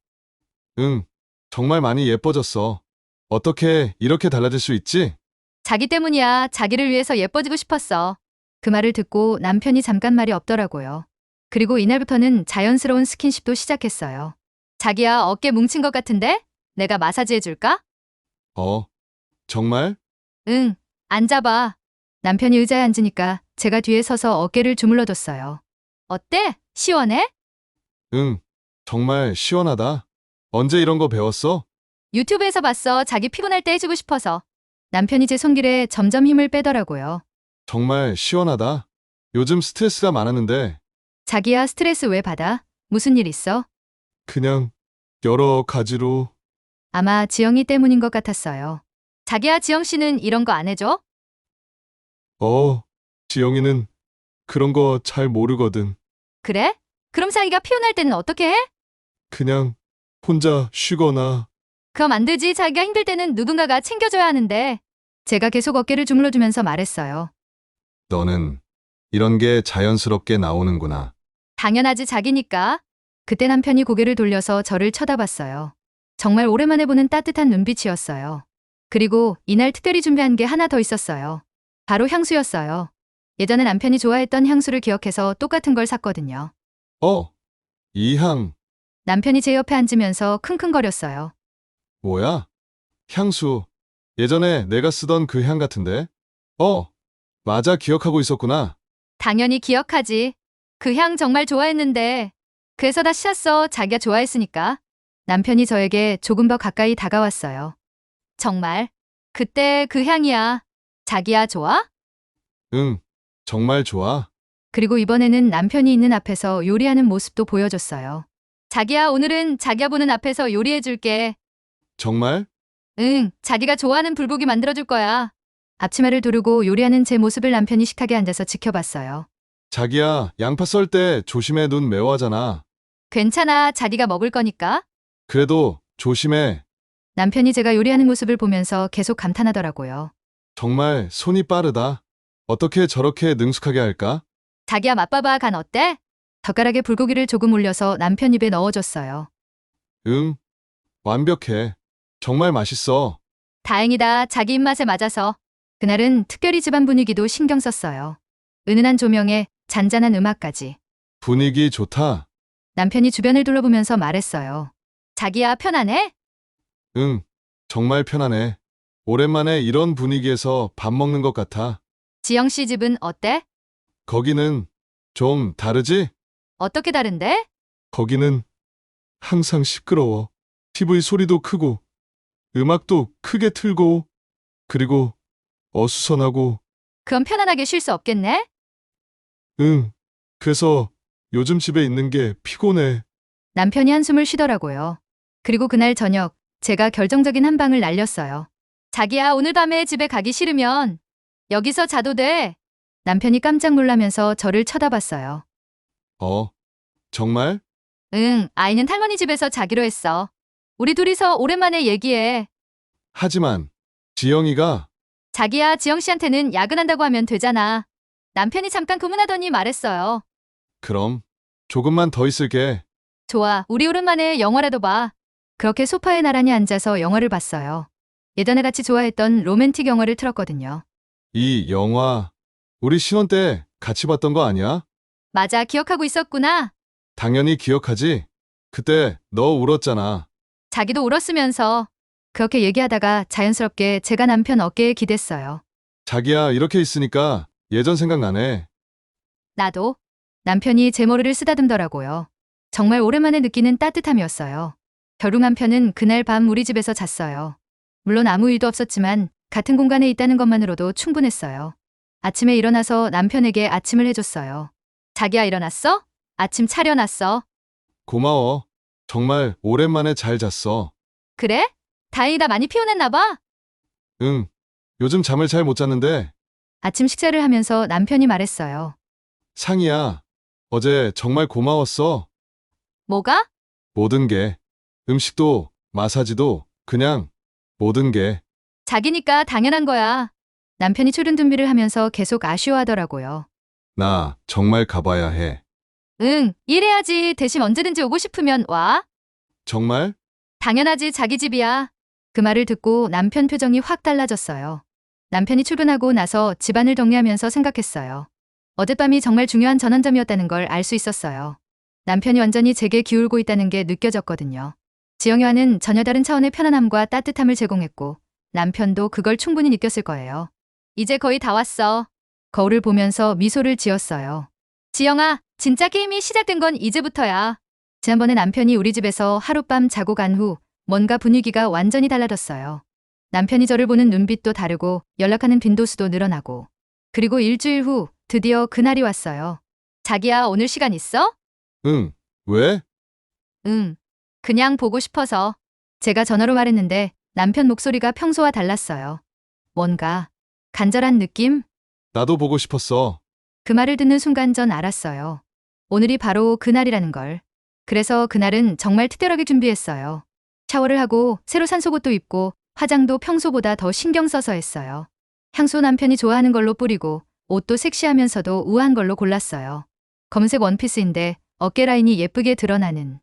응. 정말 많이 예뻐졌어. 어떻게 이렇게 달라질 수 있지?
자기 때문이야. 자기를 위해서 예뻐지고 싶었어. 그 말을 듣고 남편이 잠깐 말이 없더라고요. 그리고 이날부터는 자연스러운 스킨십도 시작했어요. 자기야, 어깨 뭉친 것 같은데? 내가 마사지 해줄까?
정말?
응, 앉아봐. 남편이 의자에 앉으니까 제가 뒤에 서서 어깨를 주물러줬어요. 어때? 시원해?
응. 정말 시원하다. 언제 이런 거 배웠어?
유튜브에서 봤어. 자기 피곤할 때 해주고 싶어서. 남편이 제 손길에 점점 힘을 빼더라고요.
정말 시원하다. 요즘 스트레스가 많았는데
자기야, 스트레스 왜 받아? 무슨 일 있어?
그냥 여러 가지로.
아마 지영이 때문인 것 같았어요. 자기야, 지영 씨는 이런 거 안 해줘?
지영이는 그런 거 잘 모르거든.
그래? 그럼 자기가 피곤할 때는 어떻게 해?
그냥 혼자 쉬거나.
그럼 안 되지. 자기가 힘들 때는 누군가가 챙겨줘야 하는데. 제가 계속 어깨를 주물러주면서 말했어요.
너는 이런 게 자연스럽게 나오는구나.
당연하지, 자기니까. 그때 남편이 고개를 돌려서 저를 쳐다봤어요. 정말 오랜만에 보는 따뜻한 눈빛이었어요. 그리고 이날 특별히 준비한 게 하나 더 있었어요. 바로 향수였어요. 예전에 남편이 좋아했던 향수를 기억해서 똑같은 걸 샀거든요.
이 향,
남편이 제 옆에 앉으면서 킁킁거렸어요.
뭐야? 향수. 예전에 내가 쓰던 그 향 같은데? 맞아, 기억하고 있었구나.
당연히 기억하지. 그 향 정말 좋아했는데. 그래서 다시 샀어. 자기가 좋아했으니까. 남편이 저에게 조금 더 가까이 다가왔어요. 정말? 그때 그 향이야. 자기야, 좋아?
응, 정말 좋아.
그리고 이번에는 남편이 있는 앞에서 요리하는 모습도 보여줬어요. 자기야, 오늘은 자기가 보는 앞에서 요리해줄게.
정말?
응, 자기가 좋아하는 불고기 만들어줄 거야. 앞치마를 두르고 요리하는 제 모습을 남편이 식하게 앉아서 지켜봤어요.
자기야, 양파 썰 때 조심해. 눈 매워하잖아.
괜찮아, 자기가 먹을 거니까.
그래도 조심해.
남편이 제가 요리하는 모습을 보면서 계속 감탄하더라고요.
정말 손이 빠르다. 어떻게 저렇게 능숙하게 할까?
자기야, 맛봐봐. 간 어때? 젓가락에 불고기를 조금 올려서 남편 입에 넣어줬어요.
응, 완벽해. 정말 맛있어.
다행이다. 자기 입맛에 맞아서. 그날은 특별히 집안 분위기도 신경 썼어요. 은은한 조명에 잔잔한 음악까지.
분위기 좋다.
남편이 주변을 둘러보면서 말했어요. 자기야, 편안해?
응, 정말 편하네. 오랜만에 이런 분위기에서 밥 먹는 것 같아.
지영 씨 집은 어때?
거기는 좀 다르지?
어떻게 다른데?
거기는 항상 시끄러워. TV 소리도 크고, 음악도 크게 틀고, 그리고 어수선하고.
그럼 편안하게 쉴 수 없겠네?
응, 그래서 요즘 집에 있는 게 피곤해.
남편이 한숨을 쉬더라고요. 그리고 그날 저녁 제가 결정적인 한 방을 날렸어요. 자기야, 오늘 밤에 집에 가기 싫으면 여기서 자도 돼. 남편이 깜짝 놀라면서 저를 쳐다봤어요.
정말?
응, 아이는 할머니 집에서 자기로 했어. 우리 둘이서 오랜만에 얘기해.
하지만 지영이가.
자기야, 지영 씨한테는 야근한다고 하면 되잖아. 남편이 잠깐 고문하더니 말했어요.
그럼 조금만 더 있을게.
좋아, 우리 오랜만에 영화라도 봐. 그렇게 소파에 나란히 앉아서 영화를 봤어요. 예전에 같이 좋아했던 로맨틱 영화를 틀었거든요.
이 영화 우리 신혼 때 같이 봤던 거 아니야?
맞아, 기억하고 있었구나.
당연히 기억하지. 그때 너 울었잖아.
자기도 울었으면서. 그렇게 얘기하다가 자연스럽게 제가 남편 어깨에 기댔어요.
자기야, 이렇게 있으니까 예전 생각나네.
나도. 남편이 제 머리를 쓰다듬더라고요. 정말 오랜만에 느끼는 따뜻함이었어요. 결국 남편은 그날 밤 우리 집에서 잤어요. 물론 아무 일도 없었지만 같은 공간에 있다는 것만으로도 충분했어요. 아침에 일어나서 남편에게 아침을 해줬어요. 자기야, 일어났어? 아침 차려놨어.
고마워. 정말 오랜만에 잘 잤어.
그래? 다행이다. 많이 피곤했나 봐.
응. 요즘 잠을 잘 못 잤는데.
아침 식사를 하면서 남편이 말했어요.
상희야, 어제 정말 고마웠어.
뭐가?
모든 게. 음식도, 마사지도, 그냥 모든 게.
자기니까 당연한 거야. 남편이 출근 준비를 하면서 계속 아쉬워하더라고요.
나 정말 가봐야 해.
응, 일해야지. 대신 언제든지 오고 싶으면 와.
정말?
당연하지. 자기 집이야. 그 말을 듣고 남편 표정이 확 달라졌어요. 남편이 출근하고 나서 집안을 정리하면서 생각했어요. 어젯밤이 정말 중요한 전환점이었다는 걸 알 수 있었어요. 남편이 완전히 제게 기울고 있다는 게 느껴졌거든요. 지영이와는 전혀 다른 차원의 편안함과 따뜻함을 제공했고 남편도 그걸 충분히 느꼈을 거예요. 이제 거의 다 왔어. 거울을 보면서 미소를 지었어요. 지영아, 진짜 게임이 시작된 건 이제부터야. 지난번에 남편이 우리 집에서 하룻밤 자고 간 후 뭔가 분위기가 완전히 달라졌어요. 남편이 저를 보는 눈빛도 다르고 연락하는 빈도수도 늘어나고 그리고 일주일 후 드디어 그날이 왔어요. 자기야, 오늘 시간 있어?
응. 왜?
응. 그냥 보고 싶어서. 제가 전화로 말했는데 남편 목소리가 평소와 달랐어요. 뭔가 간절한 느낌?
나도 보고 싶었어.
그 말을 듣는 순간 전 알았어요. 오늘이 바로 그날이라는 걸. 그래서 그날은 정말 특별하게 준비했어요. 샤워를 하고 새로 산 속옷도 입고 화장도 평소보다 더 신경 써서 했어요. 향수 남편이 좋아하는 걸로 뿌리고 옷도 섹시하면서도 우아한 걸로 골랐어요. 검은색 원피스인데 어깨 라인이 예쁘게 드러나는.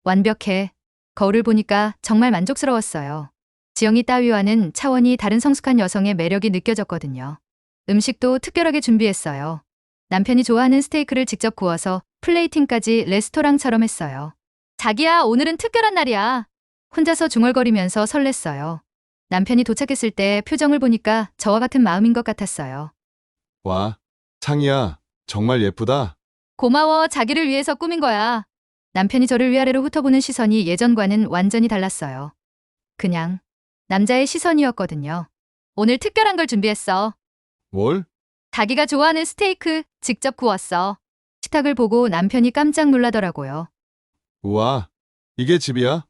완벽해. 거울을 보니까 정말 만족스러웠어요. 지영이 따위와는 차원이 다른 성숙한 여성의 매력이 느껴졌거든요. 음식도 특별하게 준비했어요. 남편이 좋아하는 스테이크를 직접 구워서 플레이팅까지 레스토랑처럼 했어요. 자기야, 오늘은 특별한 날이야. 혼자서 중얼거리면서 설렜어요. 남편이 도착했을 때 표정을 보니까 저와 같은 마음인 것 같았어요.
와, 상희야, 정말 예쁘다.
고마워. 자기를 위해서 꾸민 거야. 남편이 저를 위아래로 훑어보는 시선이 예전과는 완전히 달랐어요. 그냥 남자의 시선이었거든요. 오늘 특별한 걸 준비했어.
뭘?
자기가 좋아하는 스테이크 직접 구웠어. 식탁을 보고 남편이 깜짝 놀라더라고요.
우와, 이게 집이야?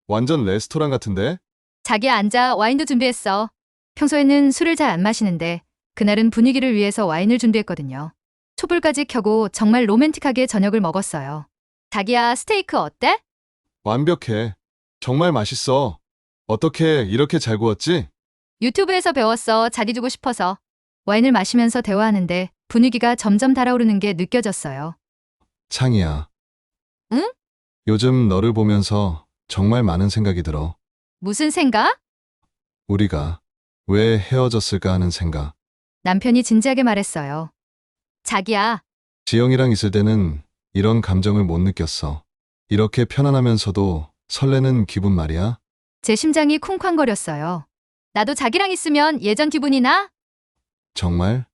완전 레스토랑 같은데?
자기야, 앉아. 와인도 준비했어. 평소에는 술을 잘 안 마시는데 그날은 분위기를 위해서 와인을 준비했거든요. 촛불까지 켜고 정말 로맨틱하게 저녁을 먹었어요. 자기야, 스테이크 어때?
완벽해. 정말 맛있어. 어떻게 이렇게 잘 구웠지?
유튜브에서 배웠어. 자기 주고 싶어서. 와인을 마시면서 대화하는데 분위기가 점점 달아오르는 게 느껴졌어요.
창이야.
응?
요즘 너를 보면서 정말 많은 생각이 들어.
무슨 생각?
우리가 왜 헤어졌을까 하는 생각.
남편이 진지하게 말했어요. 자기야,
지영이랑 있을 때는 이런 감정을 못 느꼈어. 이렇게 편안하면서도 설레는 기분 말이야.
제 심장이 쿵쾅거렸어요. 나도 자기랑 있으면 예전 기분이 나?
정말?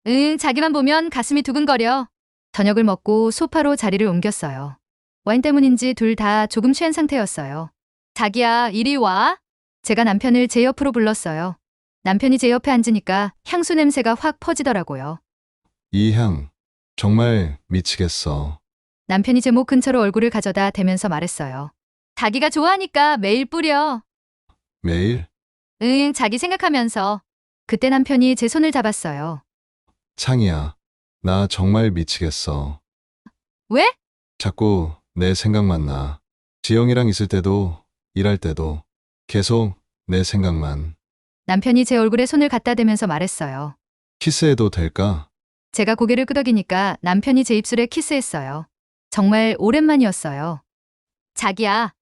응, 자기만 보면 가슴이 두근거려. 저녁을 먹고 소파로 자리를 옮겼어요. 와인 때문인지 둘 다 조금 취한 상태였어요. 자기야, 이리 와. 제가 남편을 제 옆으로 불렀어요. 남편이 제 옆에 앉으니까 향수 냄새가 확 퍼지더라고요.
이 향, 정말 미치겠어.
남편이 제 목 근처로 얼굴을 가져다 대면서 말했어요. 자기가 좋아하니까 매일 뿌려.
매일?
응, 자기 생각하면서. 그때 남편이 제 손을 잡았어요.
창이야, 나 정말 미치겠어.
왜?
자꾸 내 생각만 나. 지영이랑 있을 때도, 일할 때도, 계속 내 생각만.
남편이 제 얼굴에 손을 갖다 대면서 말했어요.
키스해도 될까?
제가 고개를 끄덕이니까 남편이 제 입술에 키스했어요. 정말 오랜만이었어요. 자기야,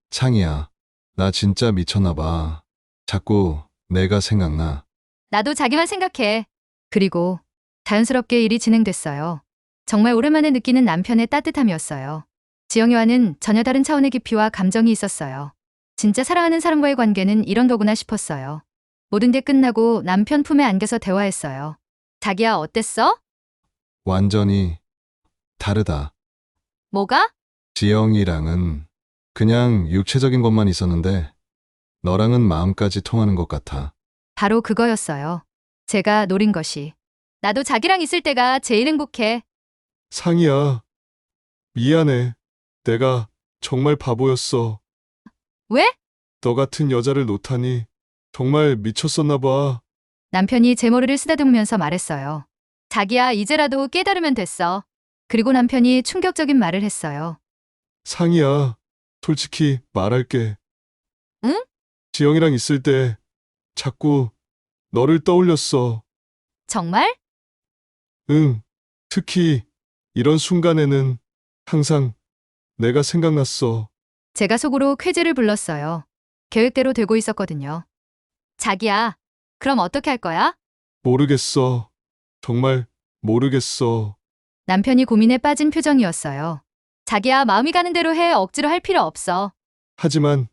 창이야, 나 진짜 미쳤나 봐. 자꾸 내가 생각나.
나도 자기만 생각해. 그리고 자연스럽게 일이 진행됐어요. 정말 오랜만에 느끼는 남편의 따뜻함이었어요. 지영이와는 전혀 다른 차원의 깊이와 감정이 있었어요. 진짜 사랑하는 사람과의 관계는 이런 거구나 싶었어요. 모든 게 끝나고 남편 품에 안겨서 대화했어요. 자기야, 어땠어?
완전히 다르다.
뭐가?
지영이랑은 그냥 육체적인 것만 있었는데 너랑은 마음까지 통하는 것 같아.
바로 그거였어요. 제가 노린 것이. 나도 자기랑 있을 때가 제일 행복해.
상희야, 미안해. 내가 정말 바보였어.
왜?
너 같은 여자를 놓다니 정말 미쳤었나 봐.
남편이 제 머리를 쓰다듬으면서 말했어요. 자기야, 이제라도 깨달으면 됐어. 그리고 남편이 충격적인 말을 했어요.
상희야, 솔직히 말할게.
응?
지영이랑 있을 때 자꾸 너를 떠올렸어.
정말?
응, 특히 이런 순간에는 항상 내가 생각났어.
제가 속으로 쾌재를 불렀어요. 계획대로 되고 있었거든요. 자기야, 그럼 어떻게 할 거야?
모르겠어. 정말 모르겠어.
남편이 고민에 빠진 표정이었어요. 자기야, 마음이 가는 대로 해. 억지로 할 필요 없어.
하지만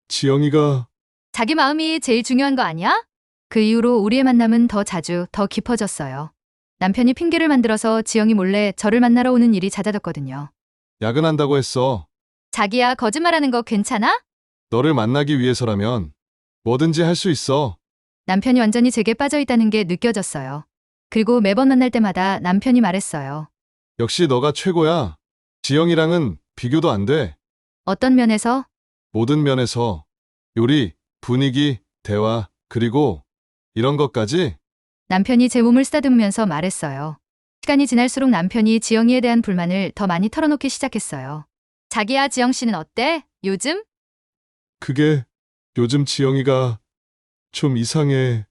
지영이가
자기 마음이 제일 중요한 거 아니야? 그 이후로 우리의 만남은 더 자주, 더 깊어졌어요. 남편이 핑계를 만들어서 지영이 몰래 저를 만나러 오는 일이 잦아졌거든요.
야근한다고 했어.
자기야, 거짓말하는 거 괜찮아?
너를 만나기 위해서라면 뭐든지 할 수 있어.
남편이 완전히 제게 빠져 있다는 게 느껴졌어요. 그리고 매번 만날 때마다 남편이 말했어요.
역시 너가 최고야. 지영이랑은 비교도 안 돼.
어떤 면에서?
모든 면에서 요리, 분위기, 대화, 그리고 이런 것까지
남편이 제 몸을 쓰다듬으면서 말했어요. 시간이 지날수록 남편이 지영이에 대한 불만을 더 많이 털어놓기 시작했어요. 자기야, 지영 씨는 어때? 요즘?
그게 요즘 지영이가 좀 이상해.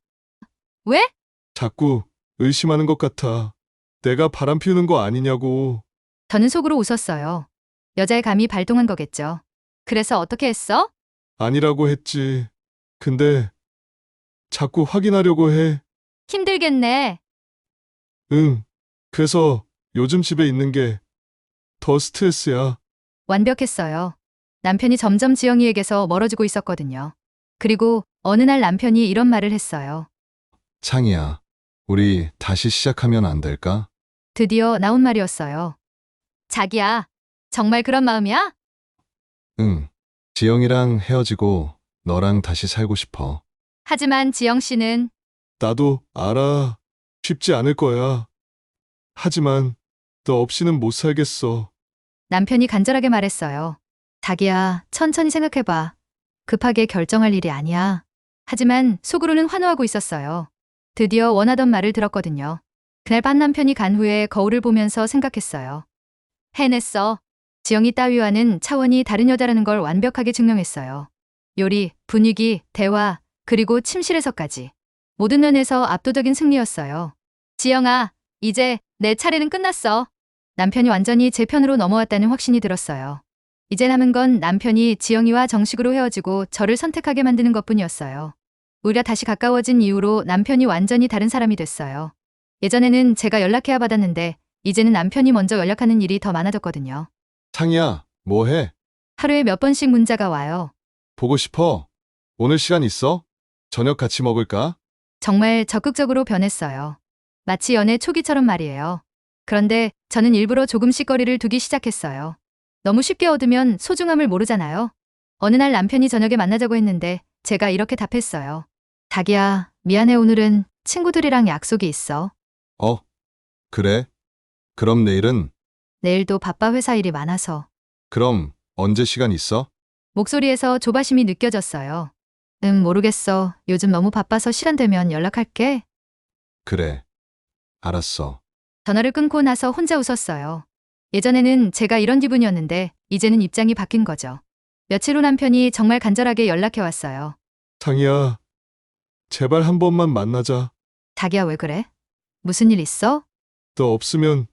왜?
자꾸 의심하는 것 같아. 내가 바람 피우는 거 아니냐고.
저는 속으로 웃었어요. 여자의 감이 발동한 거겠죠. 그래서 어떻게 했어?
아니라고 했지. 근데 자꾸 확인하려고 해.
힘들겠네.
응. 그래서 요즘 집에 있는 게 더 스트레스야.
완벽했어요. 남편이 점점 지영이에게서 멀어지고 있었거든요. 그리고 어느 날 남편이 이런 말을 했어요.
창이야. 우리 다시 시작하면 안 될까?
드디어 나온 말이었어요. 자기야, 정말 그런 마음이야?
응. 지영이랑 헤어지고 너랑 다시 살고 싶어.
하지만 지영 씨는
나도 알아. 쉽지 않을 거야. 하지만 너 없이는 못 살겠어.
남편이 간절하게 말했어요. 자기야, 천천히 생각해봐. 급하게 결정할 일이 아니야. 하지만 속으로는 환호하고 있었어요. 드디어 원하던 말을 들었거든요. 그날 밤 남편이 간 후에 거울을 보면서 생각했어요. 해냈어. 지영이 따위와는 차원이 다른 여자라는 걸 완벽하게 증명했어요. 요리, 분위기, 대화, 그리고 침실에서까지. 모든 면에서 압도적인 승리였어요. 지영아, 이제 내 차례는 끝났어. 남편이 완전히 제 편으로 넘어왔다는 확신이 들었어요. 이제 남은 건 남편이 지영이와 정식으로 헤어지고 저를 선택하게 만드는 것뿐이었어요. 오히려 다시 가까워진 이후로 남편이 완전히 다른 사람이 됐어요. 예전에는 제가 연락해야 받았는데 이제는 남편이 먼저 연락하는 일이 더 많아졌거든요.
창이야, 뭐 해?
하루에 몇 번씩 문자가 와요.
보고 싶어. 오늘 시간 있어? 저녁 같이 먹을까?
정말 적극적으로 변했어요. 마치 연애 초기처럼 말이에요. 그런데 저는 일부러 조금씩 거리를 두기 시작했어요. 너무 쉽게 얻으면 소중함을 모르잖아요. 어느 날 남편이 저녁에 만나자고 했는데 제가 이렇게 답했어요. 자기야, 미안해. 오늘은 친구들이랑 약속이 있어.
어, 그래? 그럼 내일은?
내일도 바빠. 회사 일이 많아서.
그럼 언제 시간 있어?
목소리에서 조바심이 느껴졌어요. 모르겠어. 요즘 너무 바빠서 시간 되면 연락할게.
그래. 알았어.
전화를 끊고 나서 혼자 웃었어요. 예전에는 제가 이런 기분이었는데 이제는 입장이 바뀐 거죠. 며칠 후 남편이 정말 간절하게 연락해 왔어요.
상희야, 제발 한 번만 만나자.
자기야, 왜 그래? 무슨 일 있어?
너 없으면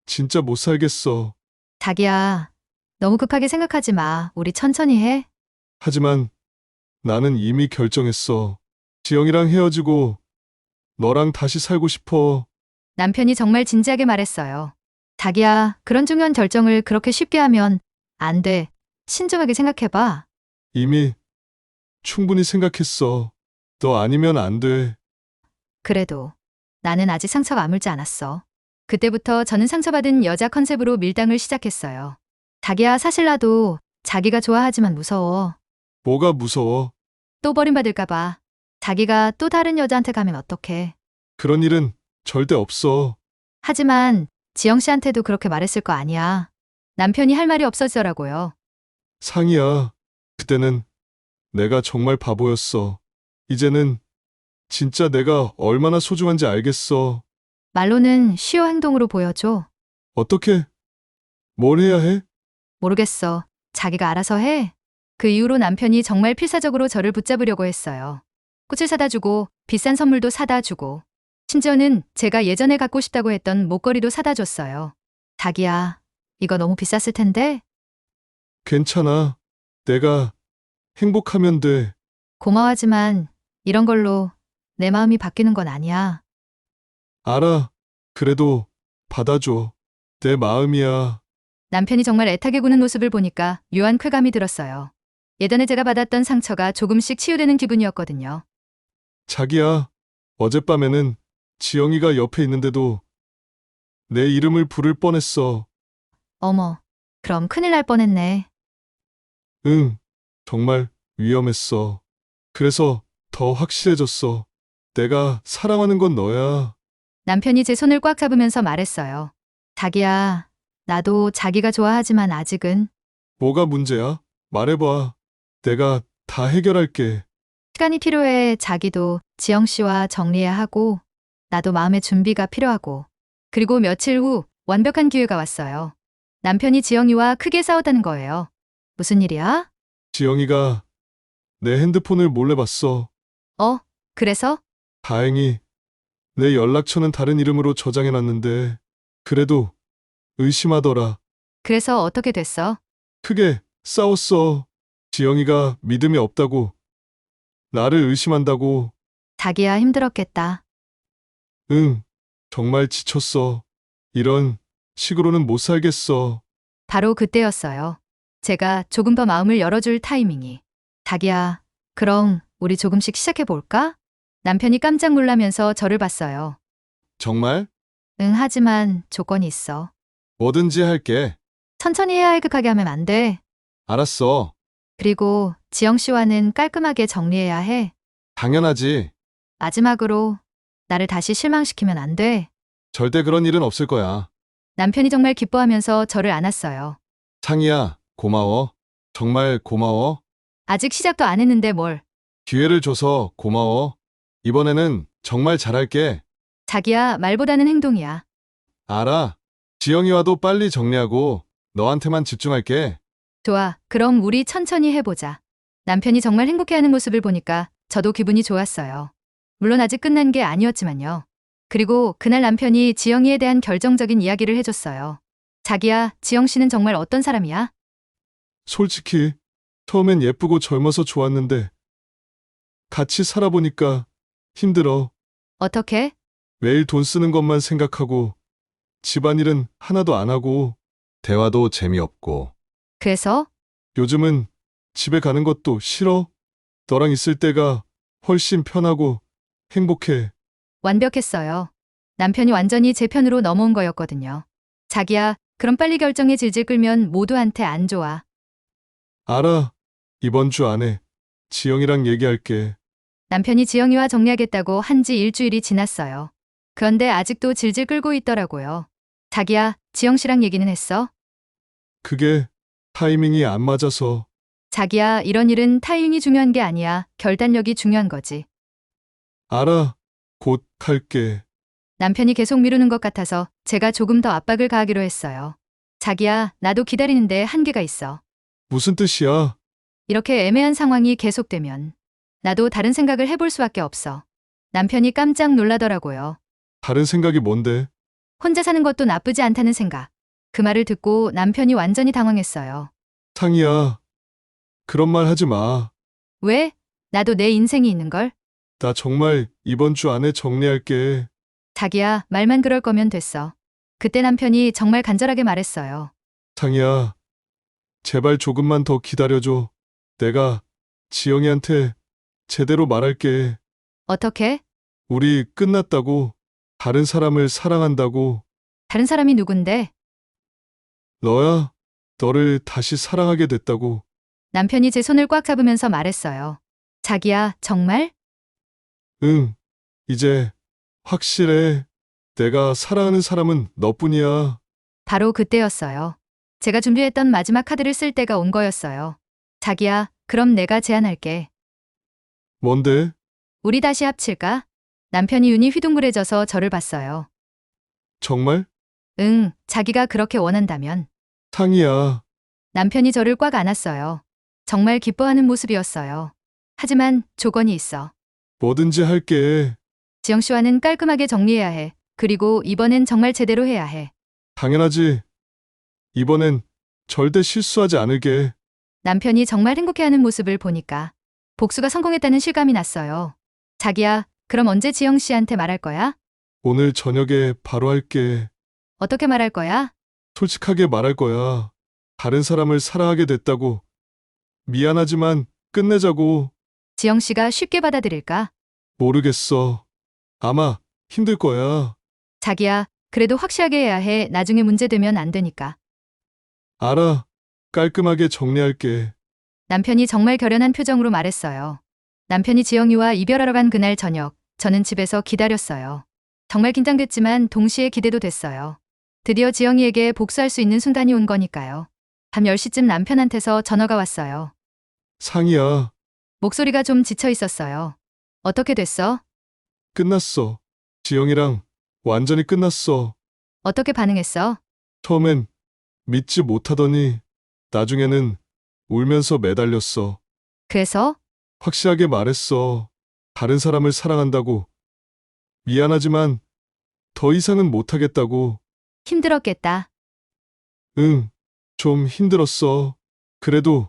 진짜 못 살겠어.
자기야, 너무 급하게 생각하지 마. 우리 천천히 해.
하지만 나는 이미 결정했어. 지영이랑 헤어지고 너랑 다시 살고 싶어.
남편이 정말 진지하게 말했어요. 자기야, 그런 중요한 결정을 그렇게 쉽게 하면 안 돼. 신중하게 생각해봐.
이미 충분히 생각했어. 너 아니면 안 돼.
그래도 나는 아직 상처가 아물지 않았어. 그때부터 저는 상처받은 여자 컨셉으로 밀당을 시작했어요. 자기야, 사실 나도 자기가 좋아하지만 무서워.
뭐가 무서워?
또 버림받을까봐. 자기가 또 다른 여자한테 가면 어떡해.
그런 일은 절대 없어.
하지만 지영 씨한테도 그렇게 말했을 거 아니야. 남편이 할 말이 없어지더라고요.
상희야, 그때는 내가 정말 바보였어. 이제는 진짜 내가 얼마나 소중한지 알겠어.
말로는 쉬워, 행동으로 보여줘.
어떻게? 뭘 해야 해?
모르겠어. 자기가 알아서 해. 그 이후로 남편이 정말 필사적으로 저를 붙잡으려고 했어요. 꽃을 사다 주고 비싼 선물도 사다 주고 심지어는 제가 예전에 갖고 싶다고 했던 목걸이도 사다 줬어요. 자기야, 이거 너무 비쌌을 텐데?
괜찮아. 내가 행복하면 돼.
고마워하지만 이런 걸로 내 마음이 바뀌는 건 아니야.
알아. 그래도 받아줘. 내 마음이야.
남편이 정말 애타게 구는 모습을 보니까 묘한 쾌감이 들었어요. 예전에 제가 받았던 상처가 조금씩 치유되는 기분이었거든요.
자기야, 어젯밤에는 지영이가 옆에 있는데도 내 이름을 부를 뻔했어.
어머, 그럼 큰일 날 뻔했네.
응, 정말 위험했어. 그래서 더 확실해졌어. 내가 사랑하는 건 너야.
남편이 제 손을 꽉 잡으면서 말했어요. 자기야, 나도 자기가 좋아하지만 아직은
뭐가 문제야? 말해봐. 내가 다 해결할게.
시간이 필요해. 자기도 지영 씨와 정리해야 하고 나도 마음의 준비가 필요하고. 그리고 며칠 후 완벽한 기회가 왔어요. 남편이 지영이와 크게 싸웠다는 거예요. 무슨 일이야?
지영이가 내 핸드폰을 몰래 봤어.
그래서?
다행히 내 연락처는 다른 이름으로 저장해놨는데 그래도 의심하더라.
그래서 어떻게 됐어?
크게 싸웠어. 지영이가 믿음이 없다고, 나를 의심한다고.
자기야, 힘들었겠다.
응, 정말 지쳤어. 이런 식으로는 못 살겠어.
바로 그때였어요. 제가 조금 더 마음을 열어줄 타이밍이. 자기야, 그럼 우리 조금씩 시작해볼까? 남편이 깜짝 놀라면서 저를 봤어요.
정말?
응, 하지만 조건이 있어.
뭐든지 할게.
천천히 해야 할극하게 하면 안 돼.
알았어.
그리고 지영 씨와는 깔끔하게 정리해야 해.
당연하지.
마지막으로 나를 다시 실망시키면 안 돼.
절대 그런 일은 없을 거야.
남편이 정말 기뻐하면서 저를 안았어요.
상희야, 고마워. 정말 고마워.
아직 시작도 안 했는데 뭘.
기회를 줘서 고마워. 이번에는 정말 잘할게.
자기야, 말보다는 행동이야.
알아. 지영이와도 빨리 정리하고 너한테만 집중할게.
좋아. 그럼 우리 천천히 해보자. 남편이 정말 행복해하는 모습을 보니까 저도 기분이 좋았어요. 물론 아직 끝난 게 아니었지만요. 그리고 그날 남편이 지영이에 대한 결정적인 이야기를 해줬어요. 자기야, 지영 씨는 정말 어떤 사람이야?
솔직히 처음엔 예쁘고 젊어서 좋았는데 같이 살아보니까 힘들어.
어떻게?
매일 돈 쓰는 것만 생각하고 집안일은 하나도 안 하고
대화도 재미없고.
그래서?
요즘은 집에 가는 것도 싫어. 너랑 있을 때가 훨씬 편하고 행복해.
완벽했어요. 남편이 완전히 제 편으로 넘어온 거였거든요. 자기야, 그럼 빨리 결정해. 질질 끌면 모두한테 안 좋아.
알아. 이번 주 안에 지영이랑 얘기할게.
남편이 지영이와 정리하겠다고 한 지 일주일이 지났어요. 그런데 아직도 질질 끌고 있더라고요. 자기야, 지영 씨랑 얘기는 했어?
그게 타이밍이 안 맞아서.
자기야, 이런 일은 타이밍이 중요한 게 아니야. 결단력이 중요한 거지.
알아. 곧 할게.
남편이 계속 미루는 것 같아서 제가 조금 더 압박을 가하기로 했어요. 자기야, 나도 기다리는데 한계가 있어.
무슨 뜻이야?
이렇게 애매한 상황이 계속되면 나도 다른 생각을 해볼 수밖에 없어. 남편이 깜짝 놀라더라고요.
다른 생각이 뭔데?
혼자 사는 것도 나쁘지 않다는 생각. 그 말을 듣고 남편이 완전히 당황했어요.
상희야. 그런 말 하지 마.
왜? 나도 내 인생이 있는걸?
나 정말 이번 주 안에 정리할게.
자기야, 말만 그럴 거면 됐어. 그때 남편이 정말 간절하게 말했어요.
상희야. 제발 조금만 더 기다려줘. 내가 지영이한테 제대로 말할게.
어떻게?
우리 끝났다고. 다른 사람을 사랑한다고.
다른 사람이 누군데?
너야. 너를 다시 사랑하게 됐다고.
남편이 제 손을 꽉 잡으면서 말했어요. 자기야, 정말?
응. 이제 확실해. 내가 사랑하는 사람은 너뿐이야.
바로 그때였어요. 제가 준비했던 마지막 카드를 쓸 때가 온 거였어요. 자기야, 그럼 내가 제안할게.
뭔데?
우리 다시 합칠까? 남편이 눈이 휘둥그레져서 저를 봤어요.
정말?
응, 자기가 그렇게 원한다면.
상이야.
남편이 저를 꽉 안았어요. 정말 기뻐하는 모습이었어요. 하지만 조건이 있어.
뭐든지 할게.
지영 씨와는 깔끔하게 정리해야 해. 그리고 이번엔 정말 제대로 해야 해.
당연하지. 이번엔 절대 실수하지 않을게.
남편이 정말 행복해하는 모습을 보니까 복수가 성공했다는 실감이 났어요. 자기야, 그럼 언제 지영 씨한테 말할 거야?
오늘 저녁에 바로 할게.
어떻게 말할 거야?
솔직하게 말할 거야. 다른 사람을 사랑하게 됐다고. 미안하지만 끝내자고.
지영 씨가 쉽게 받아들일까?
모르겠어. 아마 힘들 거야.
자기야, 그래도 확실하게 해야 해. 나중에 문제되면 안 되니까.
알아. 깔끔하게 정리할게.
남편이 정말 결연한 표정으로 말했어요. 남편이 지영이와 이별하러 간 그날 저녁, 저는 집에서 기다렸어요. 정말 긴장됐지만 동시에 기대도 됐어요. 드디어 지영이에게 복수할 수 있는 순간이 온 거니까요. 밤 10시쯤 남편한테서 전화가 왔어요.
상이야.
목소리가 좀 지쳐 있었어요. 어떻게 됐어?
끝났어. 지영이랑 완전히 끝났어.
어떻게 반응했어?
처음엔 믿지 못하더니 나중에는 울면서 매달렸어.
그래서?
확실하게 말했어. 다른 사람을 사랑한다고. 미안하지만 더 이상은 못하겠다고.
힘들었겠다.
응, 좀 힘들었어. 그래도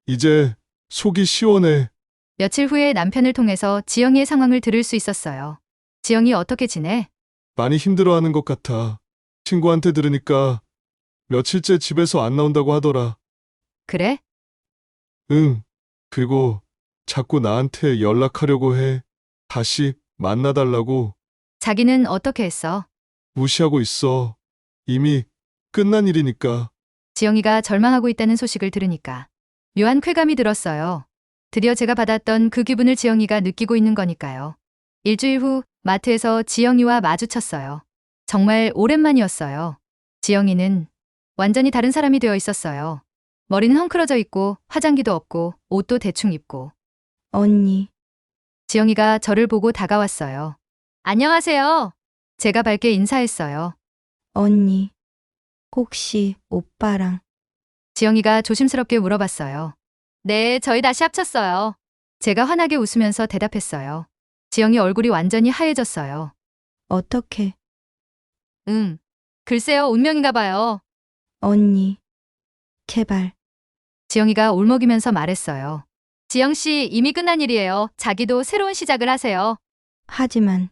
이제 속이 시원해.
며칠 후에 남편을 통해서 지영이의 상황을 들을 수 있었어요. 지영이 어떻게 지내?
많이 힘들어하는 것 같아. 친구한테 들으니까 며칠째 집에서 안 나온다고 하더라.
그래?
응, 그리고 자꾸 나한테 연락하려고 해. 다시 만나달라고.
자기는 어떻게 했어?
무시하고 있어. 이미 끝난 일이니까.
지영이가 절망하고 있다는 소식을 들으니까 묘한 쾌감이 들었어요. 드디어 제가 받았던 그 기분을 지영이가 느끼고 있는 거니까요. 일주일 후 마트에서 지영이와 마주쳤어요. 정말 오랜만이었어요. 지영이는 완전히 다른 사람이 되어 있었어요. 머리는 헝클어져 있고 화장기도 없고 옷도 대충 입고.
언니,
지영이가 저를 보고 다가왔어요. 안녕하세요. 제가 밝게 인사했어요.
언니. 혹시 오빠랑
지영이가 조심스럽게 물어봤어요. 네, 저희 다시 합쳤어요. 제가 환하게 웃으면서 대답했어요. 지영이 얼굴이 완전히 하얘졌어요.
어떻게?
글쎄요, 운명인가 봐요.
언니. 제발.
지영이가 울먹이면서 말했어요. 지영 씨, 이미 끝난 일이에요. 자기도 새로운 시작을 하세요.
하지만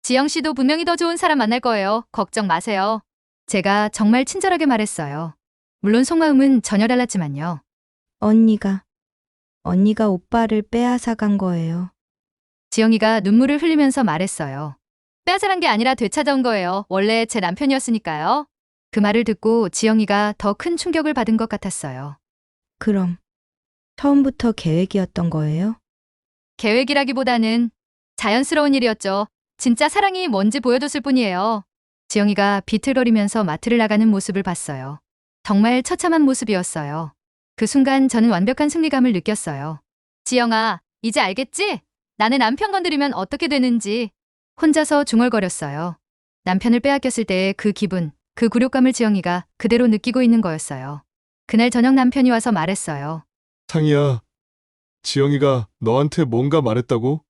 지영 씨도 분명히 더 좋은 사람 만날 거예요. 걱정 마세요. 제가 정말 친절하게 말했어요. 물론 속마음은 전혀 달랐지만요.
언니가 오빠를 빼앗아 간 거예요.
지영이가 눈물을 흘리면서 말했어요. 빼앗아간 게 아니라 되찾아온 거예요. 원래 제 남편이었으니까요. 그 말을 듣고 지영이가 더 큰 충격을 받은 것 같았어요.
그럼 처음부터 계획이었던 거예요?
계획이라기보다는 자연스러운 일이었죠. 진짜 사랑이 뭔지 보여줬을 뿐이에요. 지영이가 비틀거리면서 마트를 나가는 모습을 봤어요. 정말 처참한 모습이었어요. 그 순간 저는 완벽한 승리감을 느꼈어요. 지영아, 이제 알겠지? 나는 남편 건드리면 어떻게 되는지. 혼자서 중얼거렸어요. 남편을 빼앗겼을 때의 그 기분, 그 굴욕감을 지영이가 그대로 느끼고 있는 거였어요. 그날 저녁 남편이 와서 말했어요.
상이야. 지영이가 너한테 뭔가 말했다고?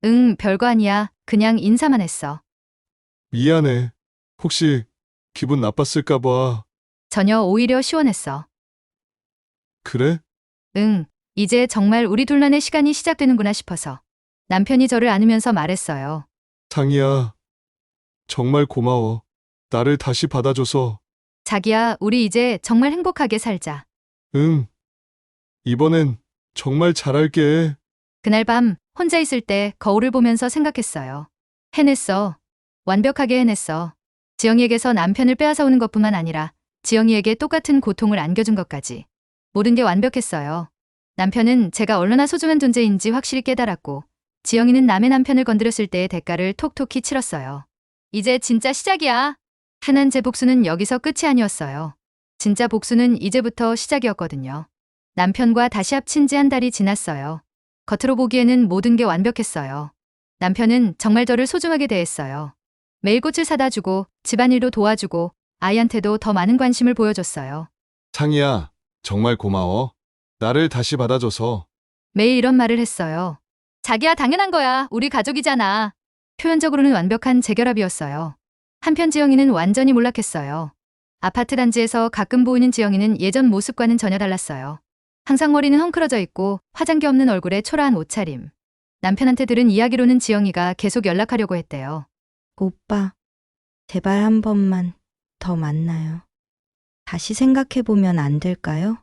응, 별거 아니야. 그냥 인사만 했어.
미안해. 혹시 기분 나빴을까봐.
전혀 오히려 시원했어.
그래?
응, 이제 정말 우리 둘만의 시간이 시작되는구나 싶어서. 남편이 저를 안으면서 말했어요.
상이야. 정말 고마워. 나를 다시 받아줘서.
자기야, 우리 이제 정말 행복하게 살자.
응. 이번엔 정말 잘할게.
그날 밤 혼자 있을 때 거울을 보면서 생각했어요. 해냈어. 완벽하게 해냈어. 지영이에게서 남편을 빼앗아 오는 것뿐만 아니라 지영이에게 똑같은 고통을 안겨준 것까지. 모든 게 완벽했어요. 남편은 제가 얼마나 소중한 존재인지 확실히 깨달았고 지영이는 남의 남편을 건드렸을 때의 대가를 톡톡히 치렀어요. 이제 진짜 시작이야. 흔한 제 복수는 여기서 끝이 아니었어요. 진짜 복수는 이제부터 시작이었거든요. 남편과 다시 합친 지 한 달이 지났어요. 겉으로 보기에는 모든 게 완벽했어요. 남편은 정말 저를 소중하게 대했어요. 매일 꽃을 사다 주고 집안일도 도와주고 아이한테도 더 많은 관심을 보여줬어요.
창희야, 정말 고마워. 나를 다시 받아줘서.
매일 이런 말을 했어요. 자기야, 당연한 거야. 우리 가족이잖아. 표현적으로는 완벽한 재결합이었어요. 한편 지영이는 완전히 몰락했어요. 아파트 단지에서 가끔 보이는 지영이는 예전 모습과는 전혀 달랐어요. 항상 머리는 헝클어져 있고 화장기 없는 얼굴에 초라한 옷차림. 남편한테 들은 이야기로는 지영이가 계속 연락하려고 했대요.
오빠, 제발 한 번만 더 만나요. 다시 생각해보면 안 될까요?